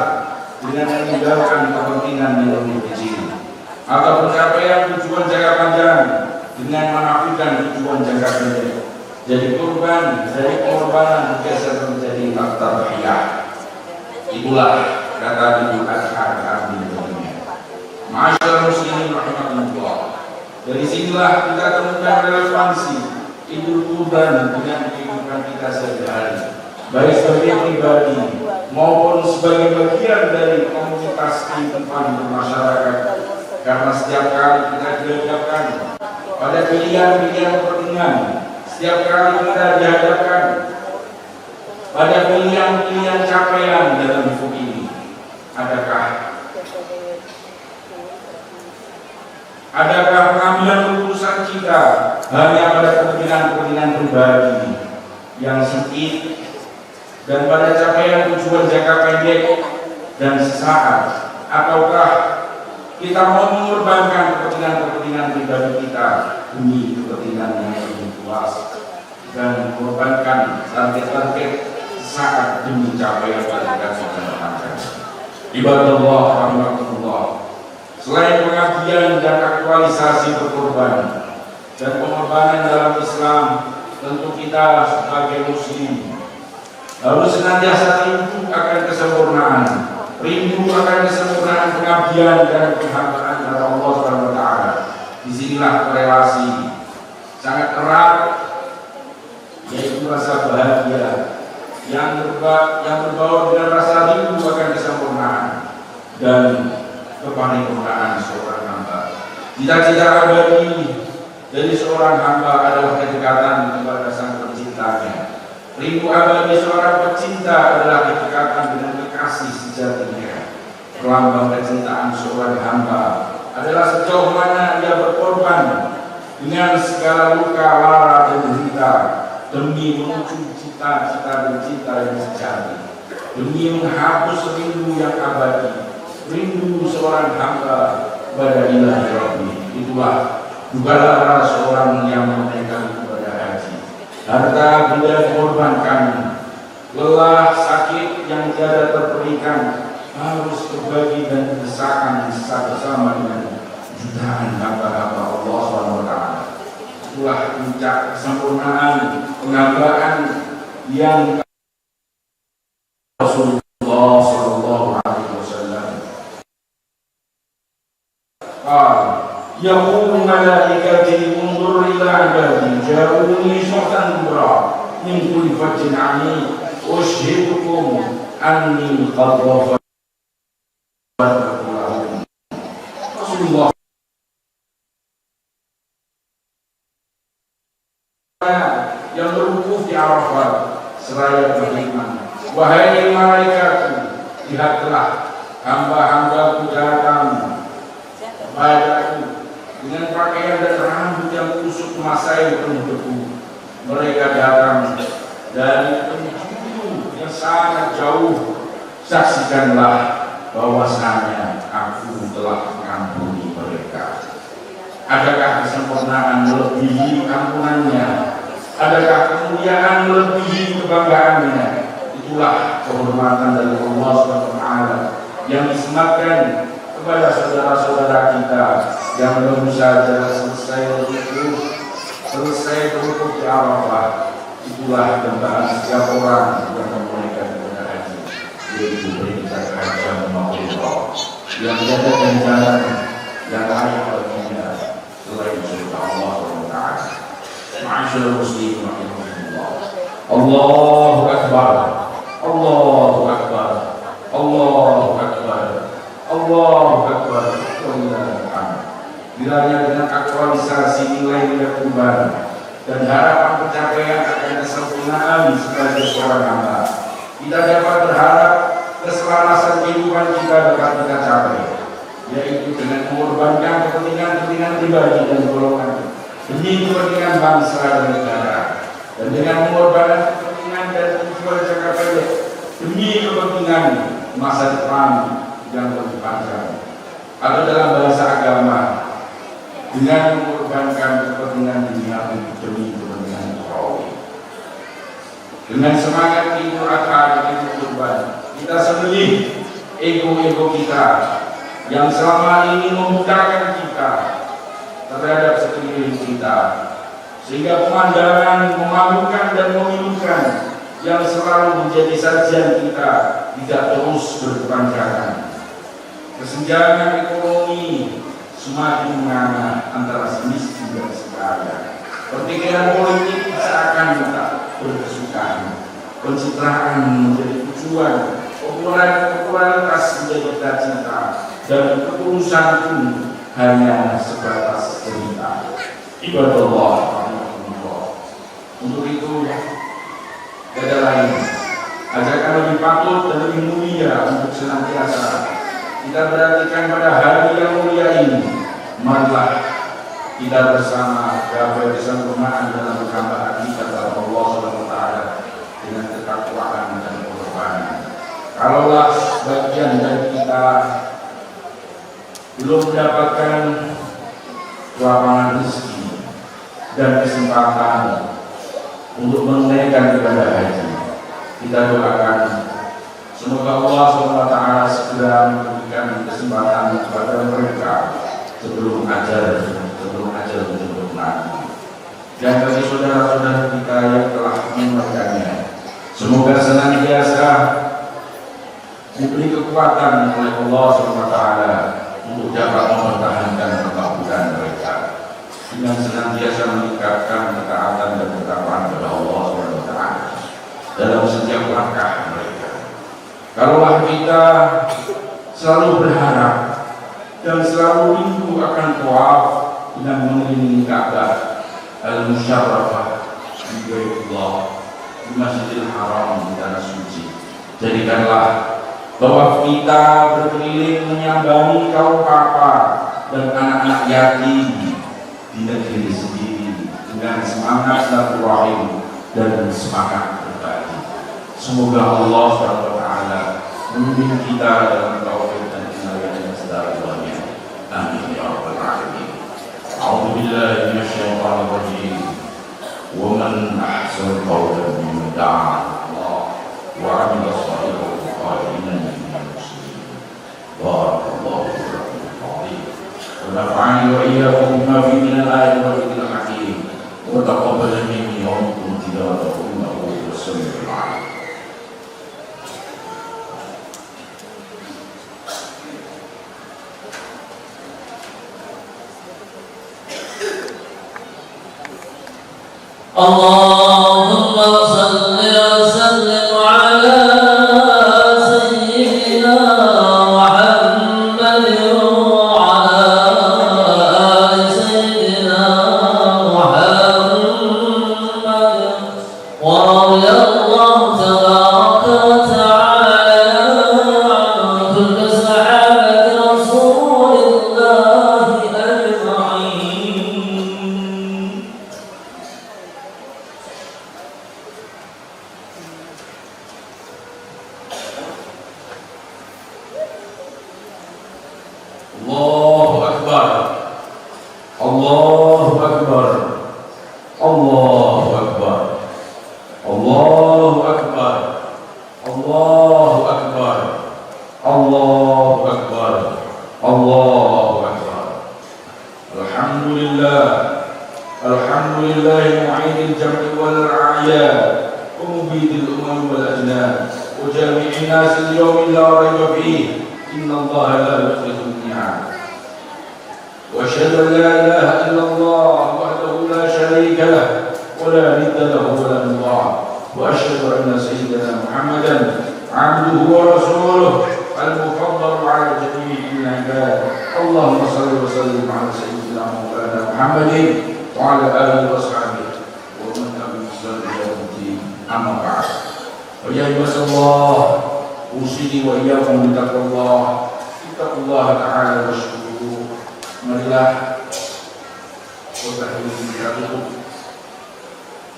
dengan meninggalkan kepentingan yang lebih kecil, atau pencapaian tujuan jangka panjang dengan menafikan tujuan jangka pendek. Jadi kurban dari pengorbanan bergeser menjadi at-tadhiyah. Itulah kata Idul Adha kami dunia. Ma'asyiral muslimin rahimakumullah. Dari sinilah kita temukan relevansi Idul Kurban dengan kehidupan kita sehari-hari, baik sebagai pribadi maupun sebagai bagian dari komunitas kehidupan bermasyarakat. Karena setiap kali kita dihadapkan pada pilihan-pilihan kepentingan, setiap kali kita dihadapkan pada pilihan-pilihan capaian dalam hidup ini, adakah pengambilan keputusan kita hanya pada kepentingan-kepentingan pribadi yang sempit dan pada capaian tujuan jangka pendek dan sesaat, ataukah kita mau mengorbankan kepentingan-kepentingan pribadi kita demi kepentingan yang lebih luas dan mengorbankan target-target sesaat demi capaian target jangka panjang. Ibadallah rahimahullah. Selain pengabdian dan aktualisasi berkorban dan pengorbanan dalam Islam, tentu kita sebagai muslim harus senantiasa rindu akan kesempurnaan, rindu akan kesempurnaan pengabdian dan penghambaan kepada Allah Subhanahu wa taala. Disinilah korelasi sangat erat, yaitu rasa bahagia yang berbau dengan rasa rindu akan kesempurnaan dan keparipurnaan seorang hamba. Cita-cita abadi dari seorang hamba adalah kedekatan kepada sang pencintanya. Rindu abadi seorang pecinta adalah kedekatan dengan kekasih sejatinya. Pelambang kecintaan seorang hamba adalah sejauh mana ia berkorban dengan segala luka, lara, dan derita demi menuju cita-cita dan cinta yang sejati, demi menghapus rindu yang abadi, rindu seorang hamba pada ilahi Rabbi. Itulah jugalah seorang yang menunaikan ibadah haji. Harta benda dikorbankan, lelah sakit yang tiada terperikan harus berbagi dan berdesakan bersama dengan jutaan hamba-hamba Allah SWT. Itulah puncak kesempurnaan penghambaan yang Rasulullah SAW. Yaqulu malaikati undur ila ibadi ja'uni syuhdan kubra min kulli fajjin 'ani ushhidukum anni qad ghafartu lahum. Rasulullah yang berwukuf di Arafah seraya berfirman, wahai malaikatku, lihatlah hamba-hambaku datang padaku dengan pakaian dan rambut yang kusut masai penuh debu. Mereka datang dari penjuru yang sangat jauh. Saksikanlah bahwasanya aku telah mengampuni mereka. Adakah kesempurnaan melebihi ampunannya? Adakah kemuliaan melebihi kebanggaannya? Itulah kehormatan dari Allah SWT yang disematkan kepada saudara-saudara kita yang baru saja selesai berwukuf di Arafah. Itulah dambaan setiap orang yang menunaikan ibadah haji, yaitu beribadah haji maupun umrah, yang tidak ada jalan yang lain baginya selain surga Allah SWT. Ma'asyiral muslimin rahimahumullah. Allahu Akbar, Allahu Akbar, Allahu Akbar, Allahu Akbar. Kiranya dengan aktualisasi nilai-nilai kurban dan harapan pencapaian akan kesempurnaan sebagai seorang hamba, kita dapat berharap keselarasan kehidupan kita dapat kita capai, yaitu dengan mengorbankan kepentingan-kepentingan pribadi dan golongan demi kepentingan bangsa dan negara, dan dengan mengorbankan kepentingan dan tujuan jangka pendek demi kepentingan masa depan yang lebih panjang. Atau dalam bahasa agama, dengan mengorbankan kepentingan dunia demi kepentingan ukhrawi. Dengan semangat Idul Adha dan Idul Kurban, kita sembelih ego-ego kita yang selama ini membutakan kita terhadap sekeliling kita, sehingga pemandangan memalukan dan memilukan yang selalu menjadi sajian kita tidak terus berkepanjangan. Kesenjangan ekonomi semakin menganga antara si miskin dan si kaya. Pertikaian politik seakan tak berkesukaan. Pencitraan menjadi tujuan, popularitas menjadi cita-cita, dan ketulusan pun hanya sebatas cerita. Ibadallah. Untuk itu, ada lain ajakan lebih patut dan lebih mulia untuk senantiasa kita perhatikan pada hari yang mulia ini. Marilah kita bersama gapai kesempurnaan dalam penghambaan kita kepada Allah SWT dengan ketakwaan dan pengorbanan. Kalaulah sebagian dari kita belum mendapatkan lapangan rezeki dan kesempatan untuk menunaikan ibadah haji, kita doakan semoga Allah SWT segera memberikan kesempatan kepada mereka sebelum ajal menjemput nanti. Dan bagi saudara-saudara kita yang telah menunaikannya, semoga senantiasa diberi kekuatan oleh Allah SWT untuk dapat mempertahankan kemampuan mereka dengan senantiasa meningkatkan ketaatan dan ketakwaan kepada Allah SWT dalam setiap langkah mereka. Kalaulah kita selalu berharap dan selalu rindu akan tawaf dengan mengelilingi Ka'bah al-Musyarrafah di Baitullah, di Masjidil Haram, di tanah suci. Jadikanlah tawaf kita berkeliling menyambangi kaum papa dan anak-anak yatim di negeri sendiri dengan semangat silaturahim dan semangat berbagi. Semoga Allah SWT membimbing kita dalam tauhid dan inayahnya sedalamnya. Amin ya rabbal alamin. A'udzu billahi minasyaitonir rajim. Wa man ahsanu qawlan mimman da'a Allah wa 'amila shalihan wa qala innani minal muslimin. Barakallahu fiikum wa nafa'ani wa iyyakum bima fihi minal ayati wa dhikril hakim. Wa taqabbal minni wa minkum tilawatahu innahu was-sami'ul 'alim. اللهم صل وسلم على سيدنا محمد وعلى آل سيدنا محمد ورضي الله تبارك وتعالى عن كل صحابة رسول الله أجمعين. Allahu Akbar, Allahu Akbar, Allahu Akbar, Allahu Akbar, Allahu Akbar, Allahu Akbar, Allahu Akbar. Alhamdulillah, Alhamdulillah mu'idil jam'i wal a'yad wa mubidil umam wal ajnad wa jami'in nas al-yawmi la rayba fihi inna Allah la yukhlifu al-mi'ad. وأشهد أن لا إله إلا الله وحده لا شريك له ولا ند له ولا نظام. وأشهد أن سيدنا محمدا عبده ورسوله المفضل على جميع العباد. اللهم صل وسلم على سيدنا مولانا محمد وعلى آله وأصحابه ومن تبعهم بإحسان إلى يوم الدين. أما بعد، فيا عباد الله أوصيني وإياكم بتقوى الله. اتقوا الله تعالى واشكروه. Marilah khutbah ini kita tutup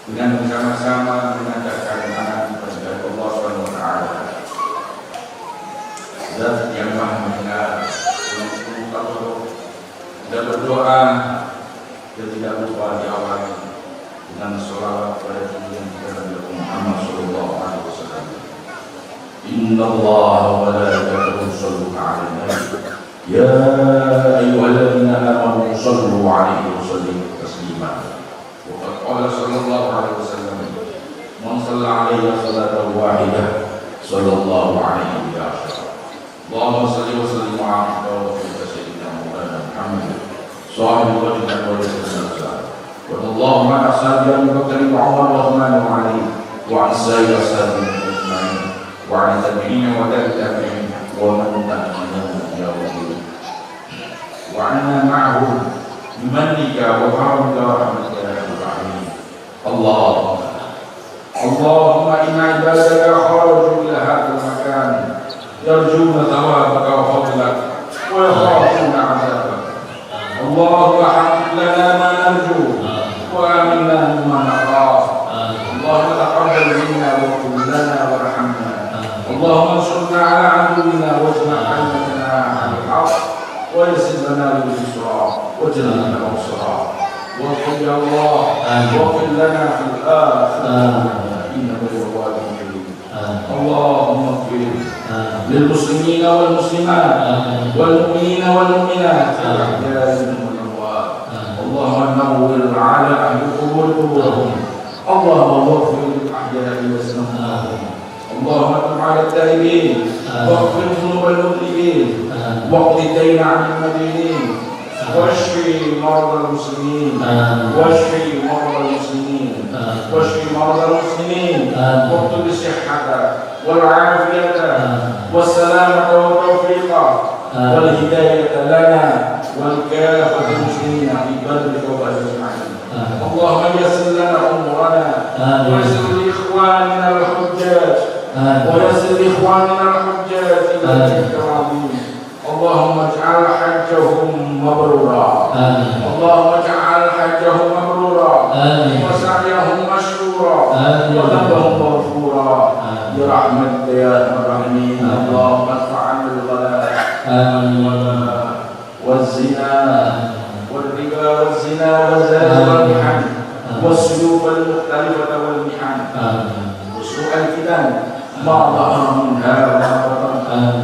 dengan bersama-sama mengadakan amanat kepada Allah Subhanahu wa taala. Zat yang Maha mendengar, yang tahu, dan berdoa dan tidak lupa diawali dengan sholawat pada junjungan kita Nabi Muhammad sallallahu alaihi wasallam. Innallaha wa malaikatahu yusholluna 'alan nabi. يا أيها الذين آمنوا صلوا عليه وسلموا تسليما. وقد قال صلى الله عليه وسلم من صلى عليه صلاة واحدة صلى الله عليه بعشرة. اللهم صل وسلم على سيدنا مولانا محمد صاحب الوجه والرسالة. اللهم عن أصحاب أبي بكر وعمر وعثمان وعلي وعن سائر أصحابه أجمعين وعن التابعين والتابعين ومن تبعهم يا رب. وعنا معهم بمنك وكرمك ورحمتك يا رب العالمين. اللهم إن عبادك خرجوا إلى هذا المكان يرجون ثوابك وفضلك ويخافون عذابك. اللهم حقق لنا ما نرجو وآمنا مما نخاف. اللهم تقبل منا واغفر لنا وارحمنا. اللهم انصرنا على عدونا واجمع كلمتنا على الحق ويسر لنا باليسرى وجنبنا العسرى. واغفر يا الله واغفر لنا في الآخرة إنك تواب كريم. اللهم اغفر للمسلمين والمسلمات والمؤمنين والمؤمنات الأحياء منهم والأموات. اللهم نور على أهل القبور قبورهم. اللهم اغفر للأحياء واسلمهم. اللهم تب على التائبين واغفر ذنوب المذنبين واقض الدين عن المدينين واشفي مرضى المسلمين واشفي مرضى المسلمين واشفي مرضى المسلمين واكتب الصحة والعافية والسلامة والتوفيق والهداية لنا ولكافة المسلمين في بلدك وبلد أجمعين. اللهم يسر لنا أمورنا ويسر لإخواننا الحجاج ويسر لإخواننا الحجاج في بلدك العظيم. اللهم اجعل حجهم مبرورا. اللهم اجعل حجهم مبرورا وسعيهم مشكورا وذنبهم مغفورا برحمتك يا ارحم الراحمين. اللهم ادفع عنا الغلاء والزنا والربا والزنا والزلازل والمحن والسيوف المختلفة والمحن وسوء الفتن ما ظهر منها وما بطن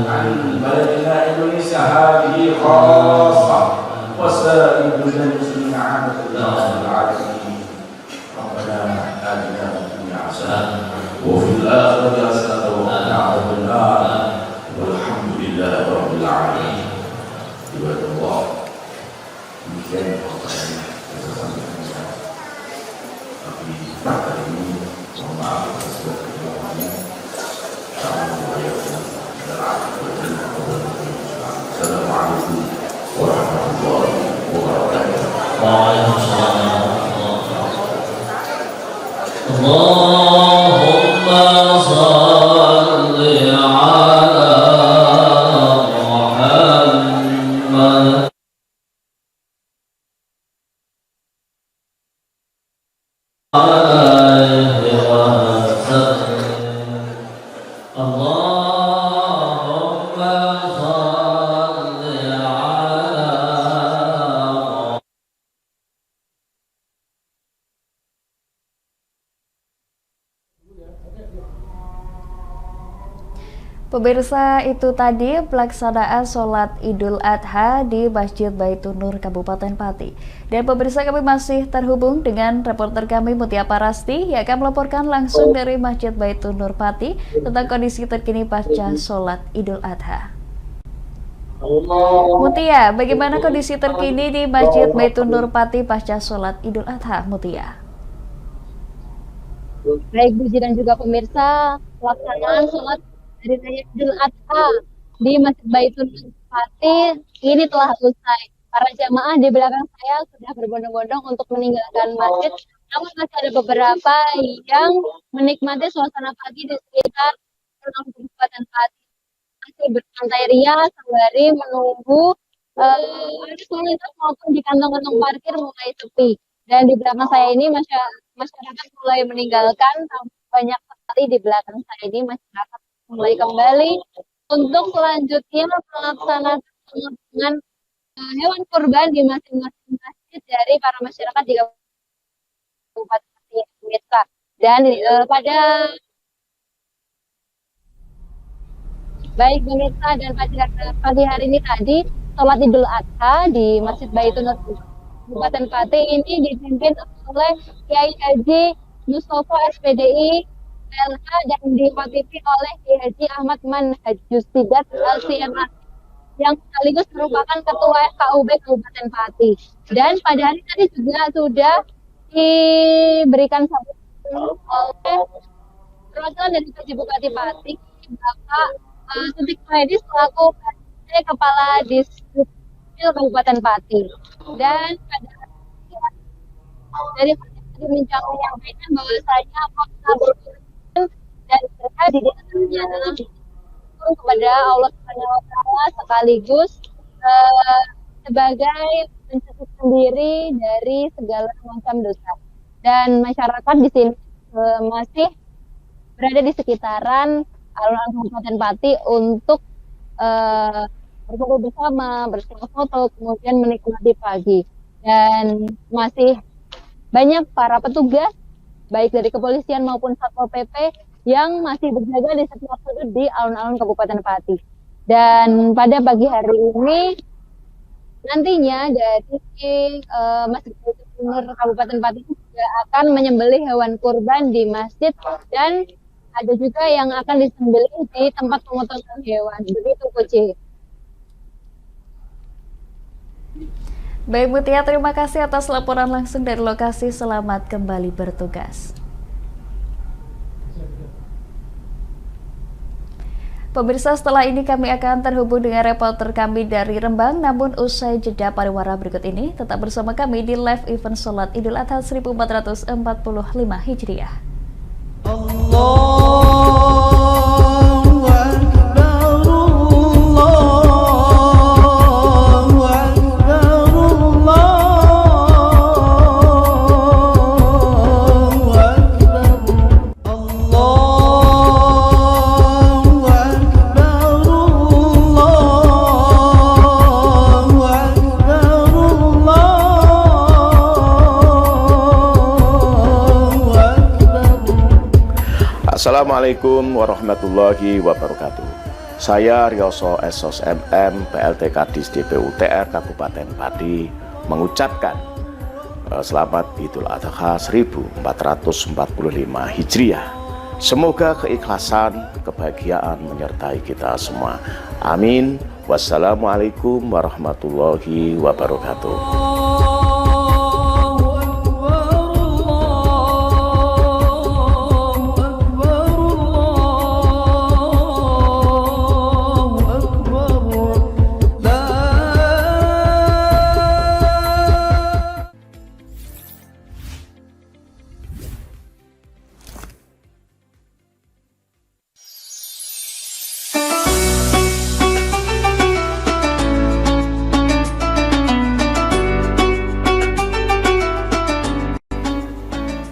عن بلدنا إندونيسيا هذه خاصة وسائر بلدان المسلمين عامة يا رب العالمين. ربنا آتنا في الدنيا حسنة وفي الآخرة حسنة وقنا عذاب النار والحمد لله رب العالمين. عباد الله demikian pertanyaan yang saya sampaikan. Tapi kali ini mohon maaf atas segala kekurangannya. Assalamualaikum warahmatullahi wabarakatuh. Waalaikumsalam. Allahumma salli ala Muhammad. Alaihi wasallam. Allahumma salli ala Pemirsa, itu tadi pelaksanaan sholat Idul Adha di Masjid Baitur Nur Kabupaten Pati. Dan pemirsa, kami masih terhubung dengan reporter kami Mutia Parasti yang akan melaporkan langsung dari Masjid Baitur Nur Pati tentang kondisi terkini pasca sholat Idul Adha. Mutia, bagaimana kondisi terkini di Masjid Baitur Nur Pati pasca sholat Idul Adha, Mutia? Baik Buji dan juga pemirsa, pelaksanaan sholat Hari Raya Idul Adha di Masjid Baitur Nur Pati ini telah usai. Para jamaah di belakang saya sudah berbondong-bondong untuk meninggalkan masjid, namun masih ada beberapa yang menikmati suasana pagi di sekitar Kabupaten Pati. Masih bersantai ria sembari menunggu arus lalu lintas maupun di kantong-kantong parkir mulai sepi. Dan di belakang saya ini masyarakat mulai meninggalkan, banyak sekali di belakang saya ini masyarakat mulai kembali untuk selanjutnya melaksanakan dengan hewan kurban di masing-masing masjid dari para masyarakat di Kabupaten Pati. Dan pada baik pemirsa, dan pagi hari ini tadi sholat Idul Adha di Masjid Baitur Nur Kabupaten Pati ini dipimpin oleh Kiai Haji Mustafa SPDI LH dan dikhotibah oleh Kiai Haji Ahmad Manhajustidat LCMA yang sekaligus merupakan Ketua KUB Kabupaten Pati. Dan pada hari tadi juga sudah diberikan sambutan oleh perwakilan dari Bupati Pati, Bapak Sutik Mahedi selaku Kepala Disdukcil Kabupaten Pati. Dan pada dari menyampaikan bahwasanya dan di dalamnya adalah kepada Allah Subhanahu wa Ta'ala sekaligus sebagai pencetus sendiri dari segala macam dosa. Dan masyarakat di sini masih berada di sekitaran alun-alun Kabupaten Pati untuk berkumpul bersama, bersuah foto, kemudian menikmati pagi. Dan masih banyak para petugas baik dari kepolisian maupun Satpol PP yang masih berjaga di setiap sudut di alun-alun Kabupaten Pati. Dan pada pagi hari ini nantinya dari Masjid Baitur Nur Kabupaten Pati juga akan menyembelih hewan kurban di masjid, dan ada juga yang akan disembelih di tempat pemotongan hewan. Begitu, Kuci. Baik Mutia, terima kasih atas laporan langsung dari lokasi. Selamat kembali bertugas. Pemirsa, setelah ini kami akan terhubung dengan reporter kami dari Rembang. Namun usai jeda pariwara berikut ini, tetap bersama kami di live event Sholat Idul Adha 1445 Hijriah. Assalamualaikum warahmatullahi wabarakatuh. Saya Rioso Esos MM, PLT Kadis DPU TR Kabupaten Pati mengucapkan selamat Idul Adha 1445 Hijriah. Semoga keikhlasan, kebahagiaan menyertai kita semua. Amin. Wassalamualaikum warahmatullahi wabarakatuh.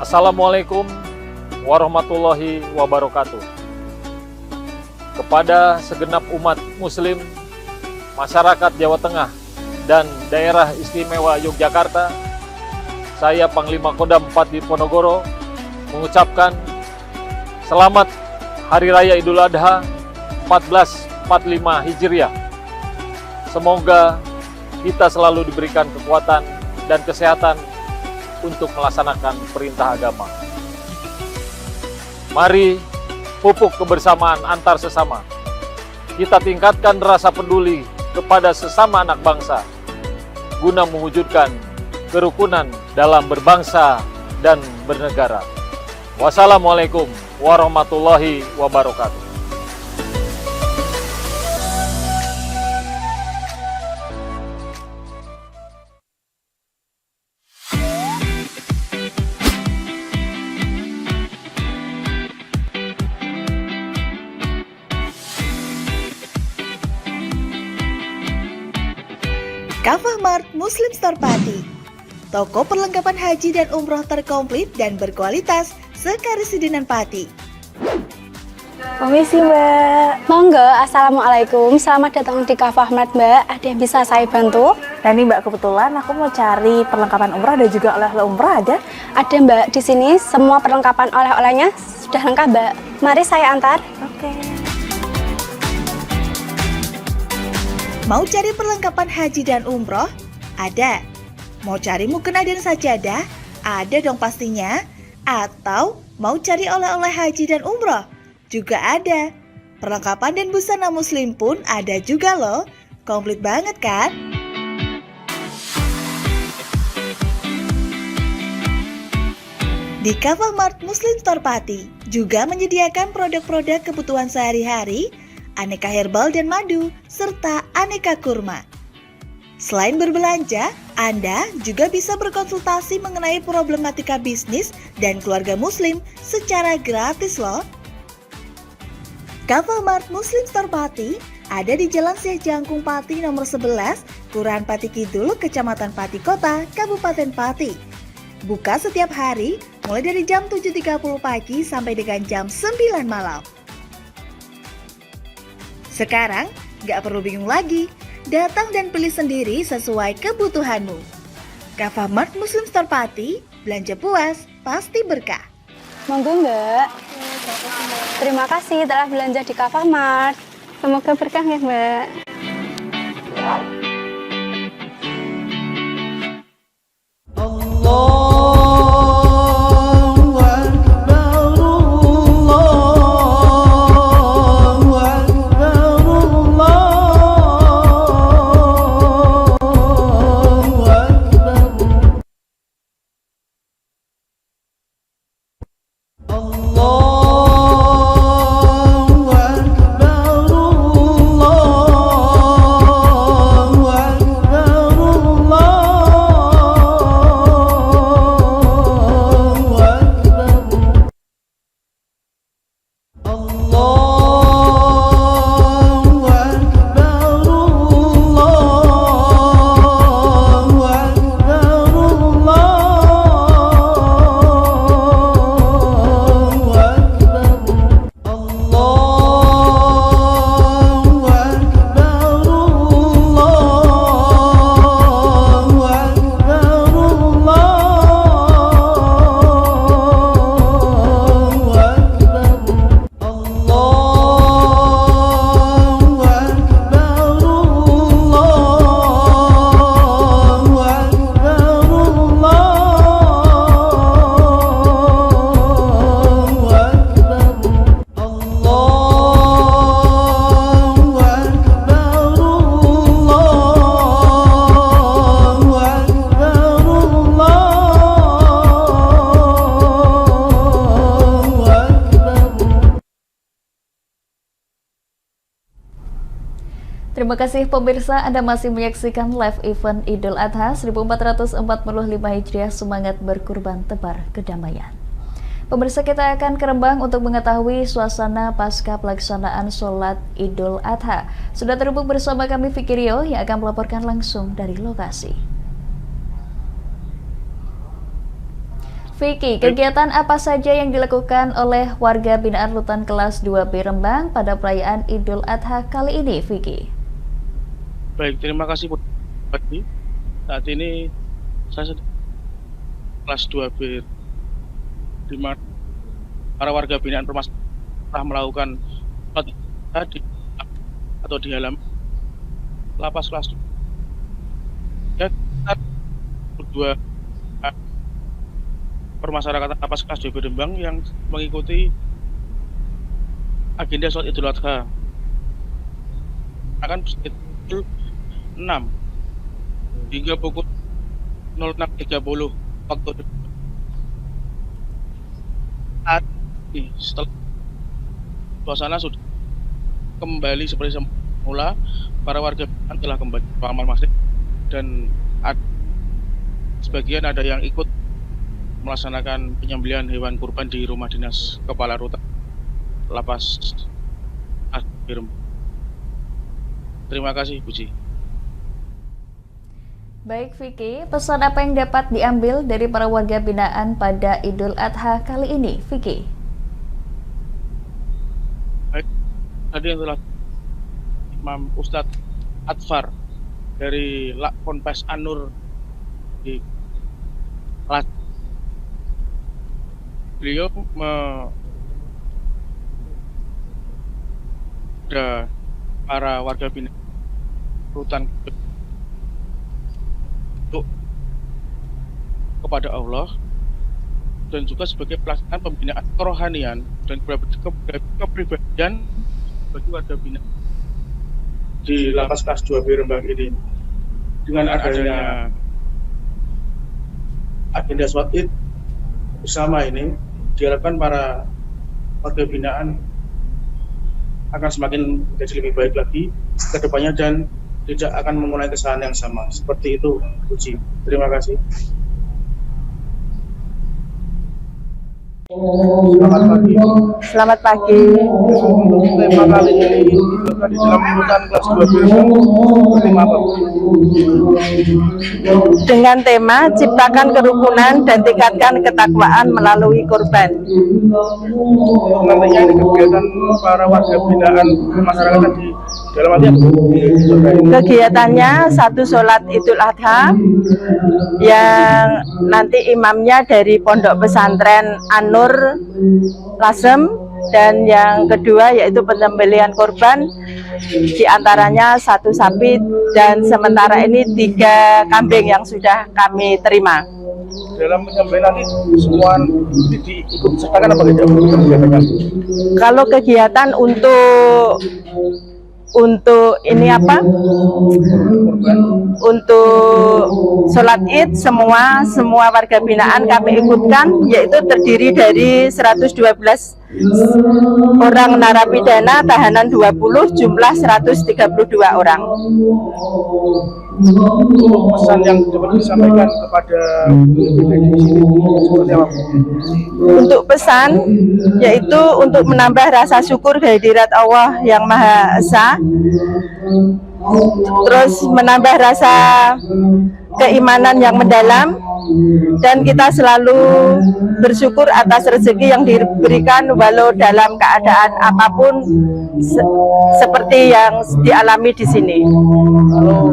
Assalamualaikum warahmatullahi wabarakatuh. Kepada segenap umat muslim, masyarakat Jawa Tengah, dan daerah istimewa Yogyakarta, saya Panglima Kodam 4 Diponegoro mengucapkan selamat Hari Raya Idul Adha 1445 Hijriah. Semoga kita selalu diberikan kekuatan dan kesehatan untuk melaksanakan perintah agama. Mari pupuk kebersamaan antar sesama. Kita tingkatkan rasa peduli kepada sesama anak bangsa guna mewujudkan kerukunan dalam berbangsa dan bernegara. Wassalamualaikum warahmatullahi wabarakatuh. Kafah Mart Muslim Store Pati, toko perlengkapan haji dan umroh terkomplit dan berkualitas sekarisidenan Pati. Permisi Mbak. Monggo, Assalamualaikum. Selamat datang di Kafah Mart, Mbak. Ada yang bisa saya bantu? Nah ini Mbak, kebetulan aku mau cari perlengkapan umrah dan juga oleh-oleh umrah ada? Ada Mbak, di sini semua perlengkapan oleh-olehnya sudah lengkap Mbak. Mari saya antar. Oke. Mau cari perlengkapan haji dan umroh? Ada. Mau cari mukena dan sajadah? Ada dong pastinya. Atau mau cari oleh-oleh haji dan umroh? Juga ada. Perlengkapan dan busana muslim pun ada juga loh. Komplit banget kan? Di Kafah Mart Muslim Store Pati juga menyediakan produk-produk kebutuhan sehari-hari, aneka herbal dan madu, serta aneka kurma. Selain berbelanja, Anda juga bisa berkonsultasi mengenai problematika bisnis dan keluarga muslim secara gratis loh. Kafah Mart Muslim Store Pati ada di Jalan Syekh Jangkung Pati nomor 11, Kelurahan Pati Kidul, Kecamatan Pati Kota, Kabupaten Pati. Buka setiap hari mulai dari jam 7.30 pagi sampai dengan jam 9 malam. Sekarang, nggak perlu bingung lagi, datang dan pilih sendiri sesuai kebutuhanmu. Kafah Mart Muslim Store Pati, belanja puas, pasti berkah. Monggo Mbak. Terima kasih telah belanja di Kafah Mart. Semoga berkah ya Mbak. Terima kasih pemirsa, Anda masih menyaksikan live event Idul Adha 1445 Hijriah, semangat berkurban tebar kedamaian. Pemirsa, kita akan ke Rembang untuk mengetahui suasana pasca pelaksanaan sholat Idul Adha. Sudah terhubung bersama kami Vicky Rio yang akan melaporkan langsung dari lokasi. Vicky, kegiatan apa saja yang dilakukan oleh warga binaan Rutan Kelas 2B Rembang pada perayaan Idul Adha kali ini, Vicky? Baik, terima kasih Bu. Saat ini saya sedang kelas 2B, di mana para warga binaan permasalahan telah melakukan sholat Idul atau di halaman lapas kelas 2. Dan dua permasyarakatan lapas kelas 2B Rembang yang mengikuti agenda sholat Idul Adha akan pukul 6 hingga pukul 06.30 waktu saat ini. Setelah suasana sudah kembali seperti semula, para warga telah kembali ke amal masjid dan sebagian ada yang ikut melaksanakan penyembelihan hewan kurban di rumah dinas Kepala Rutan Lapas Rembang. Terima kasih, Puji. Baik Vicky, pesan apa yang dapat diambil dari para warga binaan pada Idul Adha kali ini, Vicky? Baik, tadi yang telah Imam Ustadz Adfar dari Ponpes An-Nur di kelas, beliau para warga binaan rutan untuk kepada Allah dan juga sebagai pelaksanaan pembinaan kerohanian dan kepribadian bagi warga binaan di lapas kelas 2B Rembang ini. Dengan adanya agenda sholat Id bersama ini, diharapkan para warga binaan akan semakin menjadi lebih baik lagi ke depannya dan tidak akan mengulangi kesalahan yang sama. Seperti itu, Puji. Terima kasih. Selamat pagi. Selamat pagi. Untuk tema kali ini di dalam Rutan Kelas 2B tema apa? Dengan tema ciptakan kerukunan dan tingkatkan ketakwaan melalui kurban. Nantinya ini kegiatan para warga binaan masyarakat di dalam arti apa? Kegiatannya satu sholat Idul Adha yang nanti imamnya dari Pondok Pesantren An-Nur Lasem, dan yang kedua yaitu penyembelihan korban, diantaranya 1 sapi dan sementara ini 3 kambing yang sudah kami terima. Dalam penyembelihan nanti semua diikut sertakan apa tidak? Kalau kegiatan untuk ini apa? Untuk sholat Id semua warga binaan kami ikutkan, yaitu terdiri dari 112 orang narapidana, tahanan 20, jumlah 132 orang. Pesan yang dapat disampaikan kepada di sini seperti apa? Untuk pesan yaitu untuk menambah rasa syukur kehadirat Allah yang Maha Esa, terus menambah rasa keimanan yang mendalam, dan kita selalu bersyukur atas rezeki yang diberikan walau dalam keadaan apapun seperti yang dialami di sini. Kalau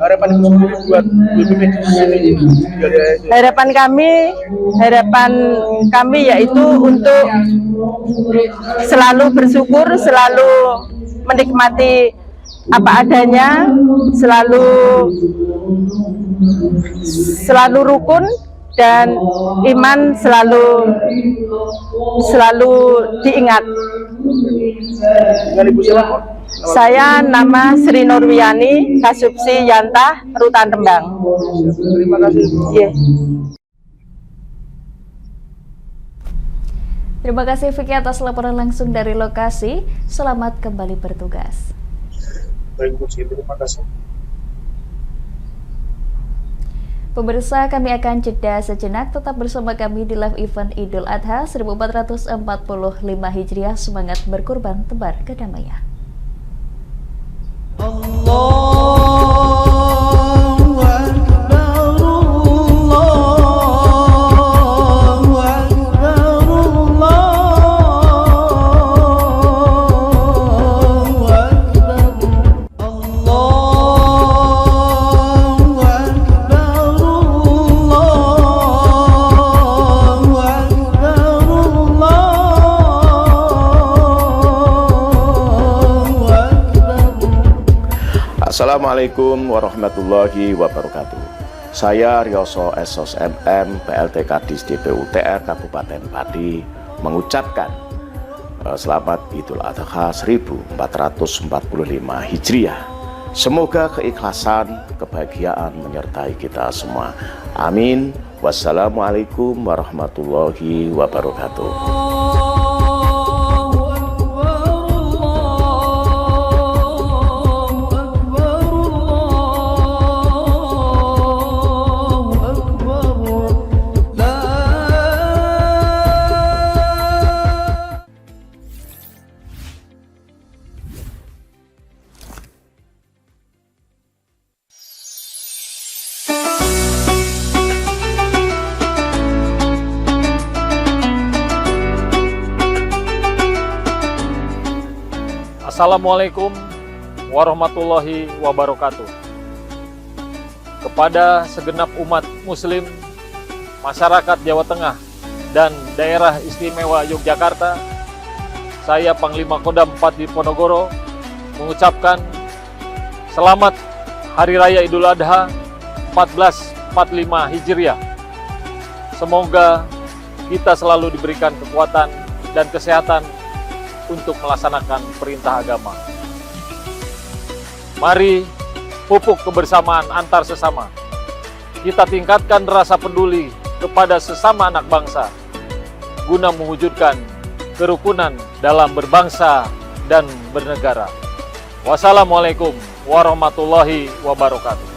harapan sendiri buat BPP di sini, harapan kami yaitu untuk selalu bersyukur, selalu menikmati apa adanya, selalu rukun dan iman selalu diingat. Dengan Ibu siapa? Saya nama Sri Nurwiani, Kasubsi Yantah, Rutan Rembang. Terima kasih. Yeah. Terima kasih Vicky atas laporan langsung dari lokasi. Selamat kembali bertugas. Baik Puji, terima kasih. Pemirsa, kami akan jeda sejenak, tetap bersama kami di live event Idul Adha 1445 Hijriah. Semangat berkurban, tebar kedamaian. Assalamualaikum warahmatullahi wabarakatuh. Saya Rioso Esos MM, PLT Kadis DPU TR Kabupaten Pati mengucapkan selamat Idul Adha 1445 Hijriah. Semoga keikhlasan, kebahagiaan menyertai kita semua. Amin. Wassalamualaikum warahmatullahi wabarakatuh. Assalamualaikum warahmatullahi wabarakatuh. Kepada segenap umat muslim, masyarakat Jawa Tengah, dan daerah istimewa Yogyakarta, saya Panglima Kodam 4 Diponegoro mengucapkan selamat Hari Raya Idul Adha 1445 Hijriah. Semoga kita selalu diberikan kekuatan dan kesehatan untuk melaksanakan perintah agama. Mari pupuk kebersamaan antar sesama. Kita tingkatkan rasa peduli kepada sesama anak bangsa guna mewujudkan kerukunan dalam berbangsa dan bernegara. Wassalamualaikum warahmatullahi wabarakatuh.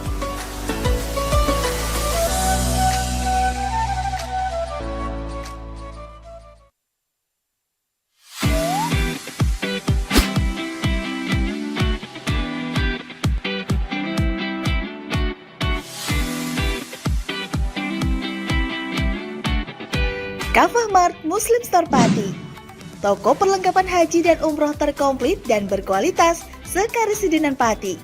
Kafah Mart Muslim Store Pati, toko perlengkapan haji dan umroh terkomplit dan berkualitas sekaresidenan Pati.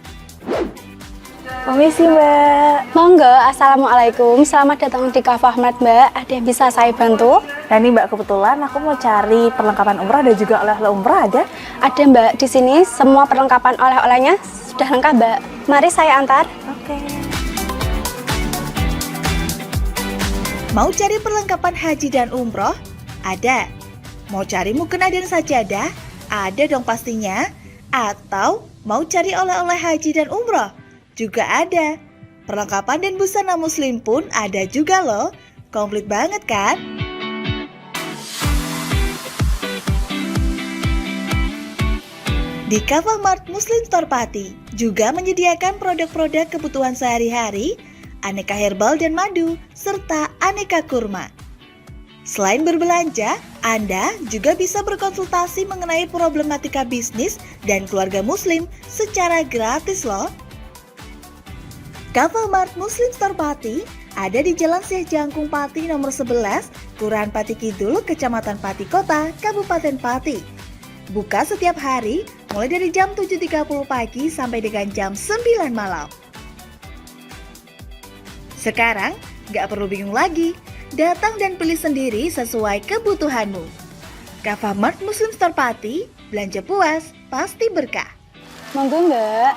Permisi Mbak. Monggo, Assalamualaikum. Selamat datang di Kafah Mart Mbak. Ada yang bisa saya bantu? Nah ini Mbak, kebetulan aku mau cari perlengkapan umrah dan juga oleh-oleh umrah ada? Ada Mbak, di sini semua perlengkapan oleh-olehnya sudah lengkap Mbak. Mari saya antar. Oke. Mau cari perlengkapan haji dan umroh? Ada. Mau cari mukena dan sajadah? Ada dong pastinya. Atau mau cari oleh-oleh haji dan umroh? Juga ada. Perlengkapan dan busana muslim pun ada juga loh. Komplit banget kan? Di Kafah Mart Muslim Store Pati juga menyediakan produk-produk kebutuhan sehari-hari, aneka herbal dan madu, serta aneka kurma. Selain berbelanja, Anda juga bisa berkonsultasi mengenai problematika bisnis dan keluarga muslim secara gratis loh. Kafah Mart Muslim Store Pati ada di Jalan Syekh Jangkung Pati nomor 11, Kelurahan Pati Kidul, Kecamatan Pati Kota, Kabupaten Pati. Buka setiap hari mulai dari jam 7.30 pagi sampai dengan jam 9 malam. Sekarang, gak perlu bingung lagi, datang dan pilih sendiri sesuai kebutuhanmu. Kafah Mart Muslim Store Pati, belanja puas, pasti berkah. Monggo Mbak.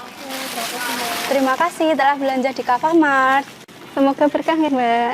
Terima kasih telah belanja di Kafah Mart. Semoga berkah ya Mbak.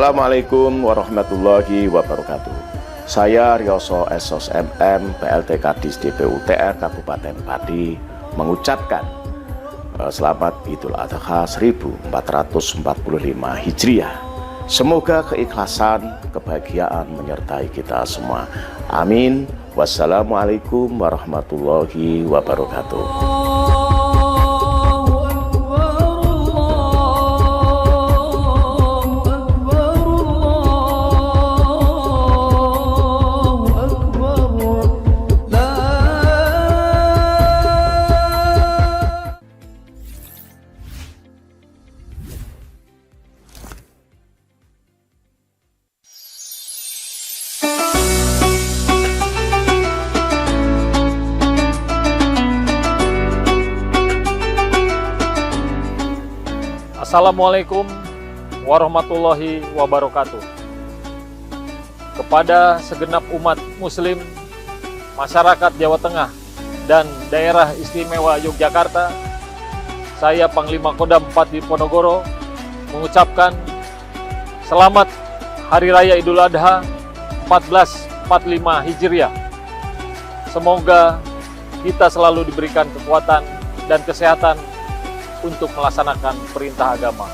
Assalamualaikum warahmatullahi wabarakatuh. Saya Rioso Esos MM, PLT Kadis DPU TR Kabupaten Pati mengucapkan selamat Idul Adha 1445 Hijriah. Semoga keikhlasan, kebahagiaan menyertai kita semua. Amin. Wassalamualaikum warahmatullahi wabarakatuh. Assalamualaikum warahmatullahi wabarakatuh. Kepada segenap umat muslim, masyarakat Jawa Tengah, dan daerah istimewa Yogyakarta, saya Panglima Kodam 4 Diponegoro mengucapkan selamat Hari Raya Idul Adha 1445 Hijriah. Semoga kita selalu diberikan kekuatan dan kesehatan untuk melaksanakan perintah agama.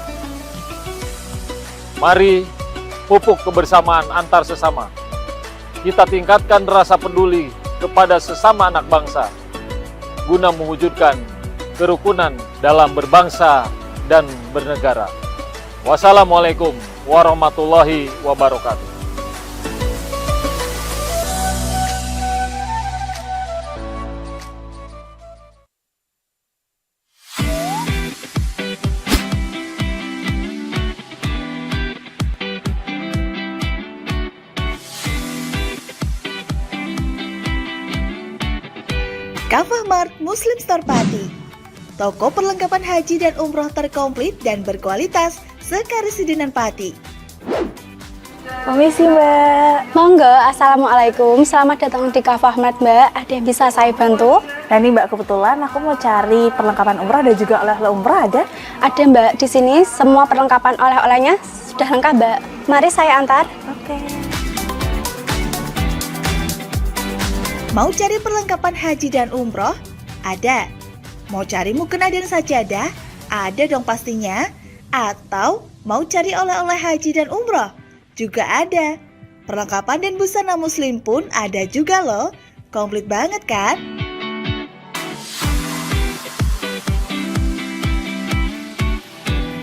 Mari pupuk kebersamaan antar sesama. Kita tingkatkan rasa peduli kepada sesama anak bangsa guna mewujudkan kerukunan dalam berbangsa dan bernegara. Wassalamualaikum warahmatullahi wabarakatuh. Kafah Mart Muslim Store Pati, toko perlengkapan haji dan umroh terkomplit dan berkualitas sekarisidenan Pati. Permisi Mbak. Monggo, Assalamualaikum. Selamat datang di Kafah Mart Mbak. Ada yang bisa saya bantu? Nah ini Mbak, kebetulan aku mau cari perlengkapan umrah dan juga oleh-oleh umrah ada? Ada Mbak, di sini semua perlengkapan oleh-olehnya sudah lengkap Mbak. Mari saya antar. Oke. Mau cari perlengkapan haji dan umroh? Ada. Mau cari mukena dan sajadah? Ada dong pastinya. Atau mau cari oleh-oleh haji dan umroh? Juga ada. Perlengkapan dan busana muslim pun ada juga loh. Komplit banget kan?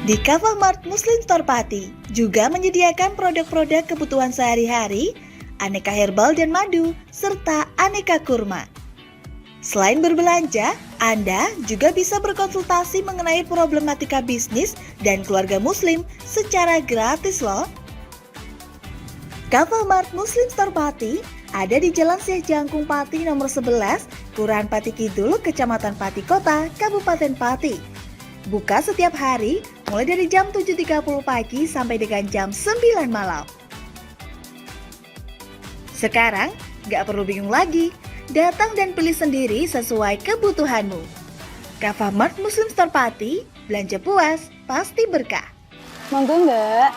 Di Kafah Mart Muslim Store Pati juga menyediakan produk-produk kebutuhan sehari-hari, aneka herbal dan madu, serta aneka kurma. Selain berbelanja, Anda juga bisa berkonsultasi mengenai problematika bisnis dan keluarga muslim secara gratis loh. Kafah Mart Muslim Store Pati ada di Jalan Syekh Jangkung Pati nomor 11, Kelurahan Pati Kidul, Kecamatan Pati Kota, Kabupaten Pati. Buka setiap hari mulai dari jam 7.30 pagi sampai dengan jam 9 malam. Sekarang, gak perlu bingung lagi. Datang dan pilih sendiri sesuai kebutuhanmu. Kafah Mart Muslim Store Pati, belanja puas, pasti berkah. Monggo Mbak.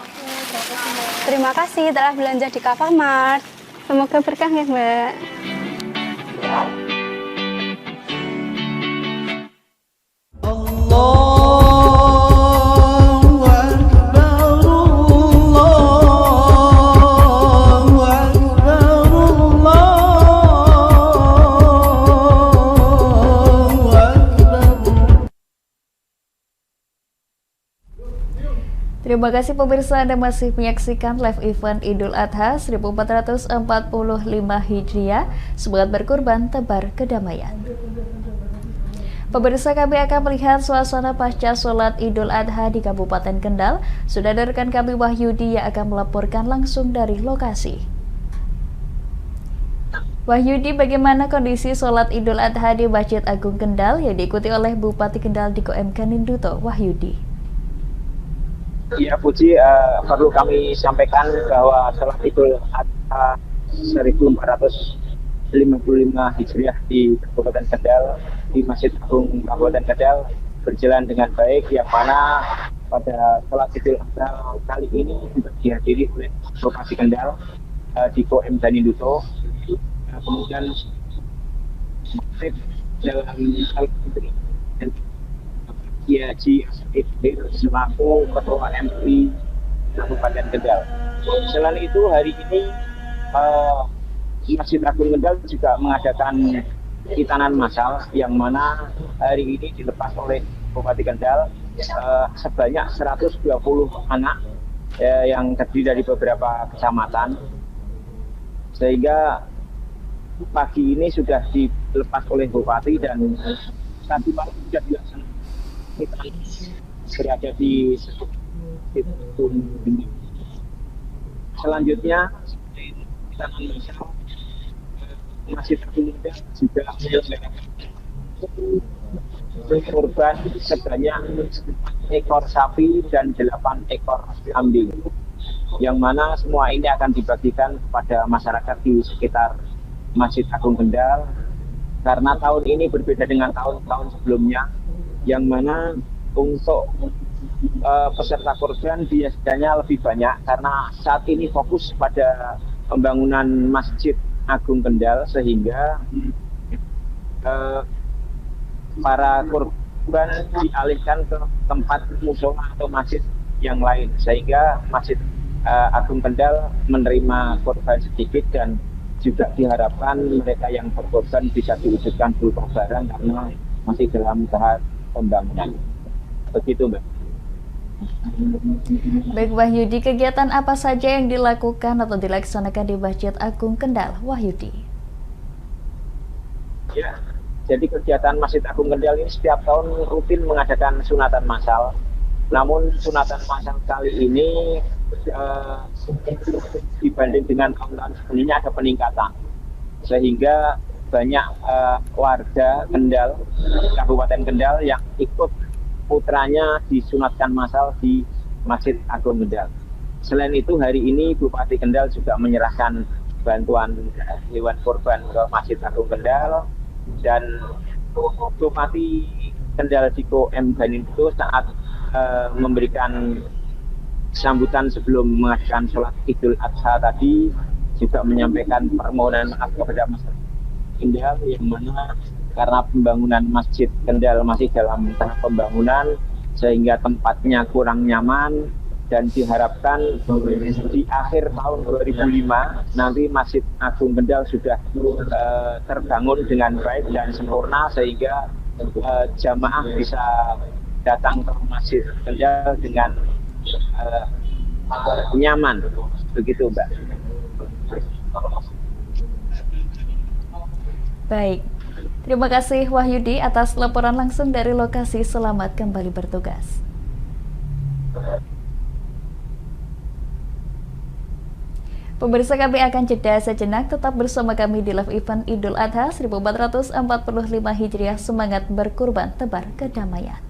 Terima kasih telah belanja di Kafah Mart. Semoga berkah ya Mbak. Terima kasih pemirsa, Anda masih menyaksikan live event Idul Adha 1445 Hijriah, semangat berkurban tebar kedamaian. Pemirsa, kami akan melihat suasana pasca sholat Idul Adha di Kabupaten Kendal. Sudah ada rekan kami Wahyudi yang akan melaporkan langsung dari lokasi. Wahyudi, bagaimana kondisi sholat Idul Adha di Masjid Agung Kendal yang diikuti oleh Bupati Kendal Diko M. Kaninduto? Wahyudi. Ya Puji, perlu kami sampaikan bahwa sholat Idul Adha 1455 Hijriah di Kabupaten Kendal, di Masjid Agung Kabupaten Kendal berjalan dengan baik, yang mana pada sholat Idul Adha kali ini juga dihadiri oleh Bupati Kendal, Diko M. Daninduto, kemudian dalam hal ini dan Haji Asif selaku Ketua MUI Kabupaten Kendal. Selain itu hari ini Masjid Agung Kendal juga mengadakan hitanan massal yang mana hari ini dilepas oleh Bupati Kendal sebanyak 120 anak yang terdiri dari beberapa kecamatan, sehingga pagi ini sudah dilepas oleh Bupati dan tadi malam sudah dilaksanakan berada di selanjutnya hitanan massal Masjid Agung Kendal juga menyelesaikan korban sebanyak 4 ekor sapi dan 8 ekor kambing, yang mana semua ini akan dibagikan kepada masyarakat di sekitar Masjid Agung Kendal, karena tahun ini berbeda dengan tahun-tahun sebelumnya, yang mana untuk peserta korban biasanya lebih banyak karena saat ini fokus pada pembangunan Masjid Agung Kendal, sehingga para korban dialihkan ke tempat mushola atau masjid yang lain, sehingga Masjid Agung Kendal menerima korban sedikit dan juga diharapkan mereka yang berkorban bisa diwujudkan berupa barang karena masih dalam tahap pembangunan. Begitu, Mbak. Baik Wahyudi, kegiatan apa saja yang dilakukan atau dilaksanakan di Masjid Agung Kendal, Wahyudi? Ya, jadi kegiatan Masjid Agung Kendal ini setiap tahun rutin mengadakan sunatan massal. Namun sunatan massal kali ini dibanding dengan tahun-tahun sebelumnya ada peningkatan, sehingga banyak warga Kendal, Kabupaten Kendal yang ikut putranya disunatkan massal di Masjid Agung Kendal. Selain itu hari ini Bupati Kendal juga menyerahkan bantuan hewan kurban ke Masjid Agung Kendal, dan Bupati Kendal Diko M. Daninduto saat memberikan sambutan sebelum mengadakan sholat Idul Adha tadi juga menyampaikan permohonan maaf kepada masyarakat Kendal, yang mana karena pembangunan Masjid Kendal masih dalam tahap pembangunan sehingga tempatnya kurang nyaman, dan diharapkan di akhir tahun 2005 nanti Masjid Agung Kendal sudah terbangun dengan baik dan sempurna, sehingga jamaah bisa datang ke Masjid Kendal dengan nyaman. Begitu, Mbak. Baik, terima kasih Wahyudi atas laporan langsung dari lokasi. Selamat kembali bertugas. Pemirsa, kami akan jeda sejenak, tetap bersama kami di live event Idul Adha 1445 Hijriah. Semangat berkurban, tebar kedamaian.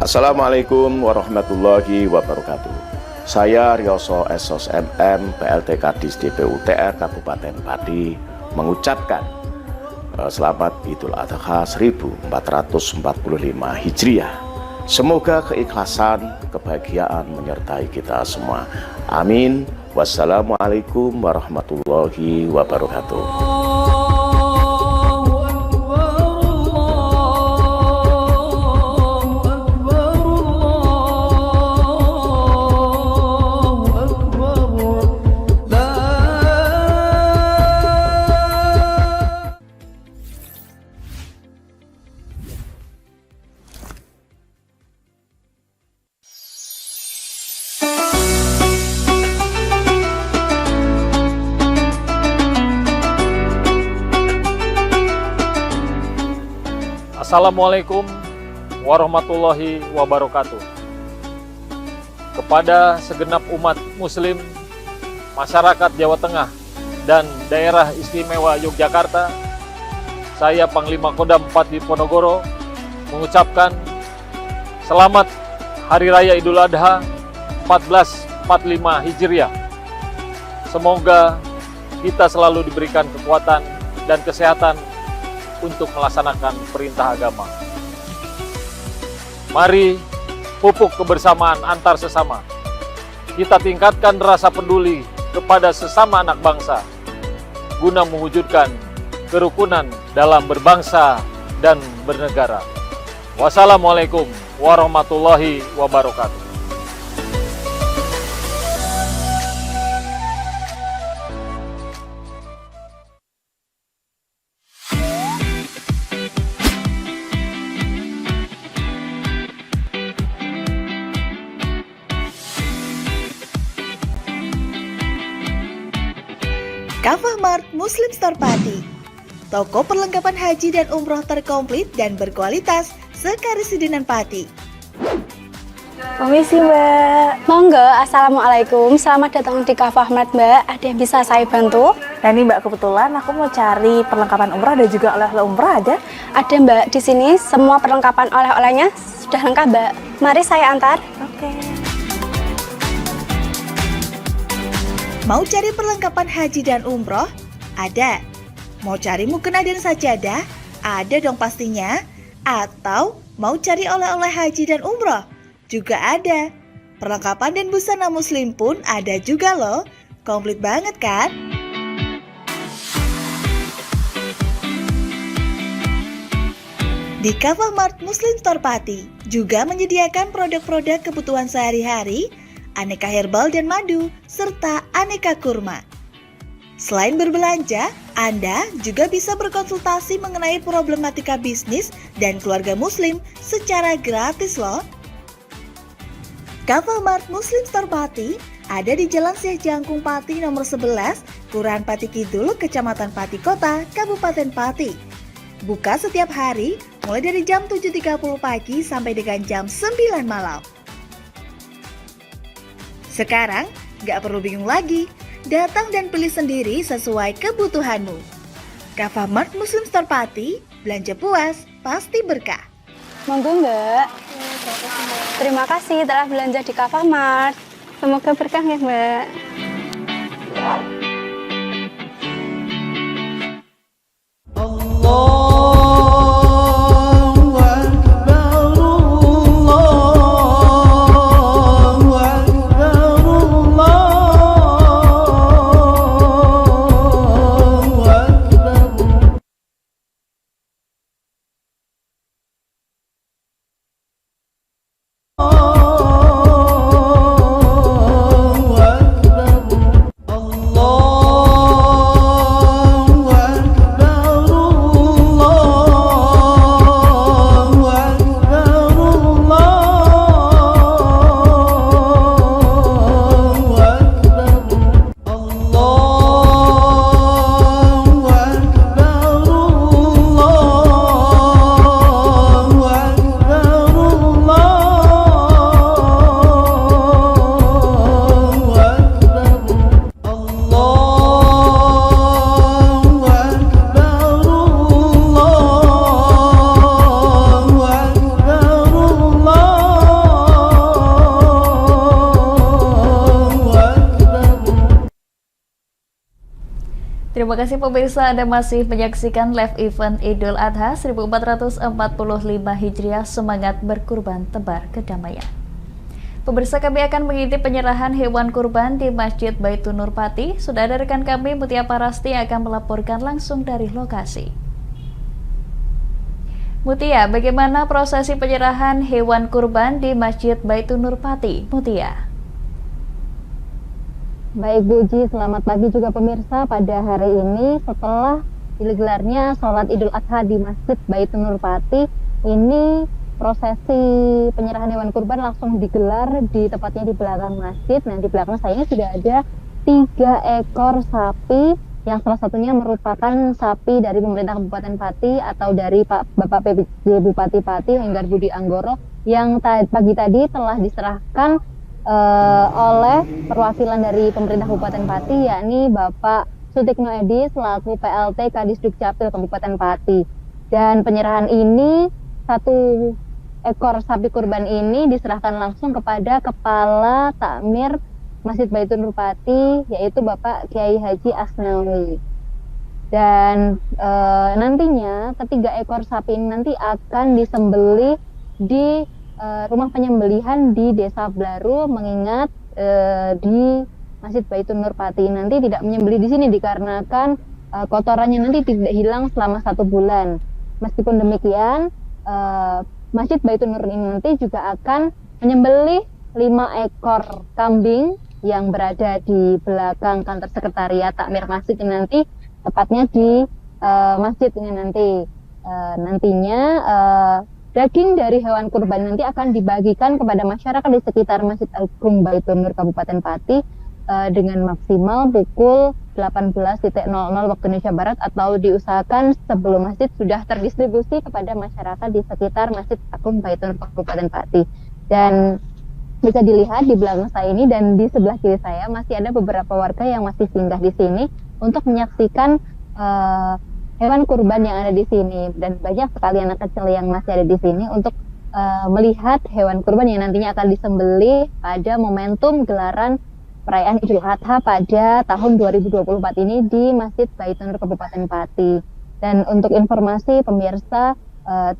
Assalamualaikum warahmatullahi wabarakatuh. Saya Rioso Esos MM, PLT Kadis DPU TR Kabupaten Pati, mengucapkan selamat Idul Adha 1445 Hijriah. Semoga keikhlasan, kebahagiaan menyertai kita semua. Amin. Wassalamualaikum warahmatullahi wabarakatuh. Assalamualaikum warahmatullahi wabarakatuh. Kepada segenap umat muslim, masyarakat Jawa Tengah, dan daerah istimewa Yogyakarta, saya Panglima Kodam 4 Diponegoro mengucapkan selamat Hari Raya Idul Adha 1445 Hijriah. Semoga kita selalu diberikan kekuatan dan kesehatan untuk melaksanakan perintah agama. Mari pupuk kebersamaan antar sesama. Kita tingkatkan rasa peduli kepada sesama anak bangsa guna mewujudkan kerukunan dalam berbangsa dan bernegara. Wassalamualaikum warahmatullahi wabarakatuh. Kafah Mart Muslim Store Pati, toko perlengkapan haji dan umroh terkomplit dan berkualitas sekarisidenan Pati. Permisi Mbak. Monggo, Assalamualaikum. Selamat datang di Kafah Mart Mbak. Ada yang bisa saya bantu? Nah ini Mbak, kebetulan aku mau cari perlengkapan umrah dan juga oleh-oleh umrah ada? Ada Mbak, di sini semua perlengkapan oleh-olehnya sudah lengkap Mbak. Mari saya antar. Oke. Mau cari perlengkapan haji dan umroh? Ada. Mau cari mukena dan sajadah? Ada dong pastinya. Atau mau cari oleh-oleh haji dan umroh? Juga ada. Perlengkapan dan busana muslim pun ada juga loh. Komplit banget kan? Di Kafah Mart Muslim Store Pati juga menyediakan produk-produk kebutuhan sehari-hari, aneka herbal dan madu, serta aneka kurma. Selain berbelanja, Anda juga bisa berkonsultasi mengenai problematika bisnis dan keluarga muslim secara gratis loh. Kafah Mart Muslim Store Pati ada di Jalan Syekh Jangkung Pati nomor 11, Kelurahan Pati Kidul, Kecamatan Pati Kota, Kabupaten Pati. Buka setiap hari mulai dari jam 7.30 pagi sampai dengan jam 9 malam. Sekarang, nggak perlu bingung lagi, datang dan pilih sendiri sesuai kebutuhanmu. Kafah Mart Muslim Store Pati, belanja puas, pasti berkah. Monggo Mbak. Terima kasih telah belanja di Kafah Mart. Semoga berkah ya Mbak. Terima kasih pemirsa, Anda masih menyaksikan live event Idul Adha 1445 Hijriah, semangat berkurban tebar kedamaian. Pemirsa, kami akan mengintip penyerahan hewan kurban di Masjid Baitur Nur Pati. Sudah ada rekan kami Mutia Parasti yang akan melaporkan langsung dari lokasi. Mutia, bagaimana prosesi penyerahan hewan kurban di Masjid Baitur Nur Pati? Mutia. Baik Bu Ji, selamat pagi juga pemirsa. Pada hari ini setelah digelarnya sholat Idul Adha di Masjid Baitur Nur Pati, ini prosesi penyerahan hewan kurban langsung digelar di tepatnya di belakang masjid. Nah, di belakang saya ini sudah ada 3 ekor sapi yang salah satunya merupakan sapi dari pemerintah Kabupaten Pati atau dari Bapak PJ Bupati Pati Henggar Budi Anggoro yang pagi tadi telah diserahkan oleh perwakilan dari pemerintah Kabupaten Pati, yakni Bapak Sutikno Edi selaku PLT Kadisduk Capil Kabupaten Pati. Dan penyerahan ini, 1 ekor sapi kurban ini diserahkan langsung kepada Kepala Takmir Masjid Baitur Nur Pati, yaitu Bapak Kiai Haji Asnawi. Dan nantinya ketiga ekor sapi ini nanti akan disembelih di rumah penyembelihan di Desa Blaru, mengingat di Masjid Baitur Nur Pati nanti tidak menyembelih di sini dikarenakan kotorannya nanti tidak hilang selama 1 bulan. Meskipun demikian, Masjid Baitur Nur ini nanti juga akan menyembelih 5 ekor kambing yang berada di belakang kantor sekretariat takmir masjid ini nanti, tepatnya di masjid ini nanti. Nantinya daging dari hewan kurban nanti akan dibagikan kepada masyarakat di sekitar Masjid Agung Baitur Nur Kabupaten Pati dengan maksimal pukul 18.00 waktu Indonesia Barat, atau diusahakan sebelum masjid sudah terdistribusi kepada masyarakat di sekitar Masjid Agung Baitur Nur Kabupaten Pati. Dan bisa dilihat di belakang saya ini dan di sebelah kiri saya masih ada beberapa warga yang masih singgah di sini untuk menyaksikan hewan kurban yang ada di sini, dan banyak sekali anak kecil yang masih ada di sini untuk melihat hewan kurban yang nantinya akan disembelih pada momentum gelaran perayaan Idul Adha pada tahun 2024 ini di Masjid Baitur Nur Kabupaten Pati. Dan untuk informasi pemirsa, 3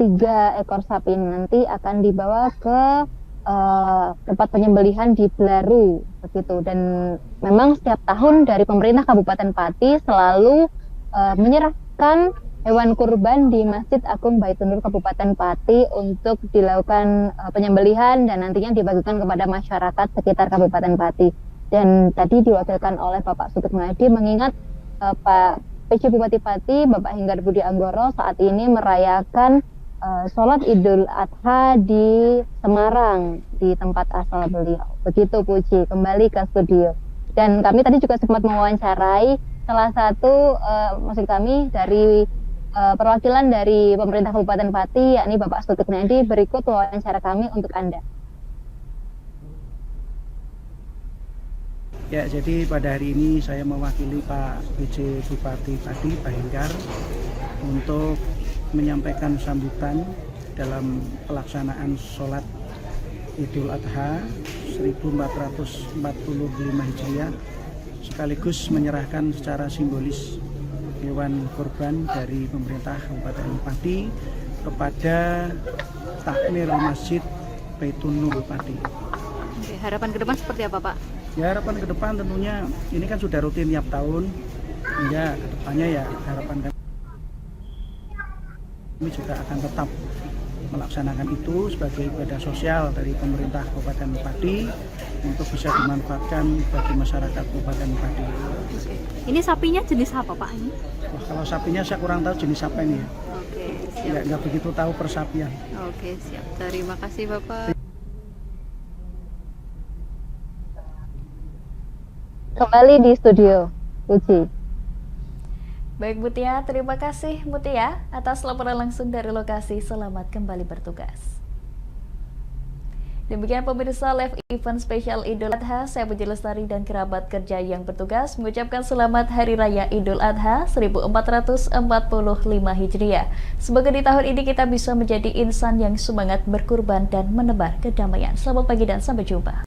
ekor sapi ini nanti akan dibawa ke tempat penyembelihan di Blaru begitu. Dan memang setiap tahun dari pemerintah Kabupaten Pati selalu menyerahkan hewan kurban di Masjid Agung Baitur Nur Kabupaten Pati untuk dilakukan penyembelihan dan nantinya dibagikan kepada masyarakat sekitar Kabupaten Pati. Dan tadi diwakilkan oleh Bapak Sutikno Edi, mengingat Pak PJ Bupati Pati Bapak Henggar Budi Anggoro saat ini merayakan sholat Idul Adha di Semarang, di tempat asal beliau. Begitu Puji, kembali ke studio. Dan kami tadi juga sempat mewawancarai salah satu maksud kami dari perwakilan dari pemerintah Kabupaten Pati, yakni Bapak Sutikno Edi. Berikut wawancara kami untuk Anda. Ya, jadi pada hari ini saya mewakili Pak PJ Bupati Pati, Pak Henggar, untuk menyampaikan sambutan dalam pelaksanaan sholat Idul Adha 1445 Hijriah, sekaligus menyerahkan secara simbolis hewan kurban dari pemerintah Kabupaten Pati kepada takmir Masjid Baitur Nur Pati. Oke, harapan ke depan seperti apa, Pak? Ya, harapan ke depan tentunya ini kan sudah rutin tiap tahun, ya kedepannya ya harapan kami juga akan tetap melaksanakan itu sebagai ibadah sosial dari pemerintah Kabupaten Pati untuk bisa dimanfaatkan bagi masyarakat Kabupaten Pati. Oke. Ini sapinya jenis apa, Pak? Ini? Wah, kalau sapinya saya kurang tahu jenis apa ini ya. Oke, siap. Nggak begitu tahu persapian. Oke, siap. Terima kasih, Bapak. Kembali di studio, Uci. Baik Mutia, terima kasih Mutia atas laporan langsung dari lokasi. Selamat kembali bertugas. Demikian pemirsa live event spesial Idul Adha. Saya Puji Lestari dan kerabat kerja yang bertugas mengucapkan selamat Hari Raya Idul Adha 1445 Hijriah. Semoga di tahun ini kita bisa menjadi insan yang semangat berkurban dan menebar kedamaian. Selamat pagi dan sampai jumpa.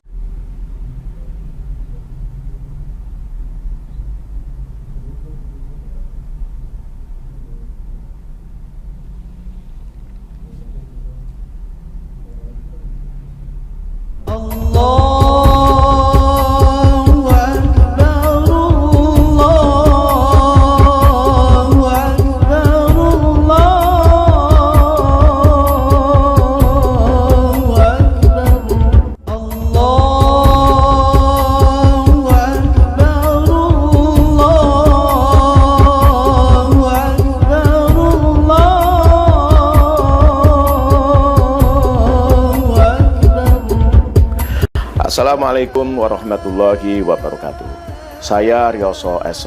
Assalamualaikum warahmatullahi wabarakatuh. Saya Rioso SOS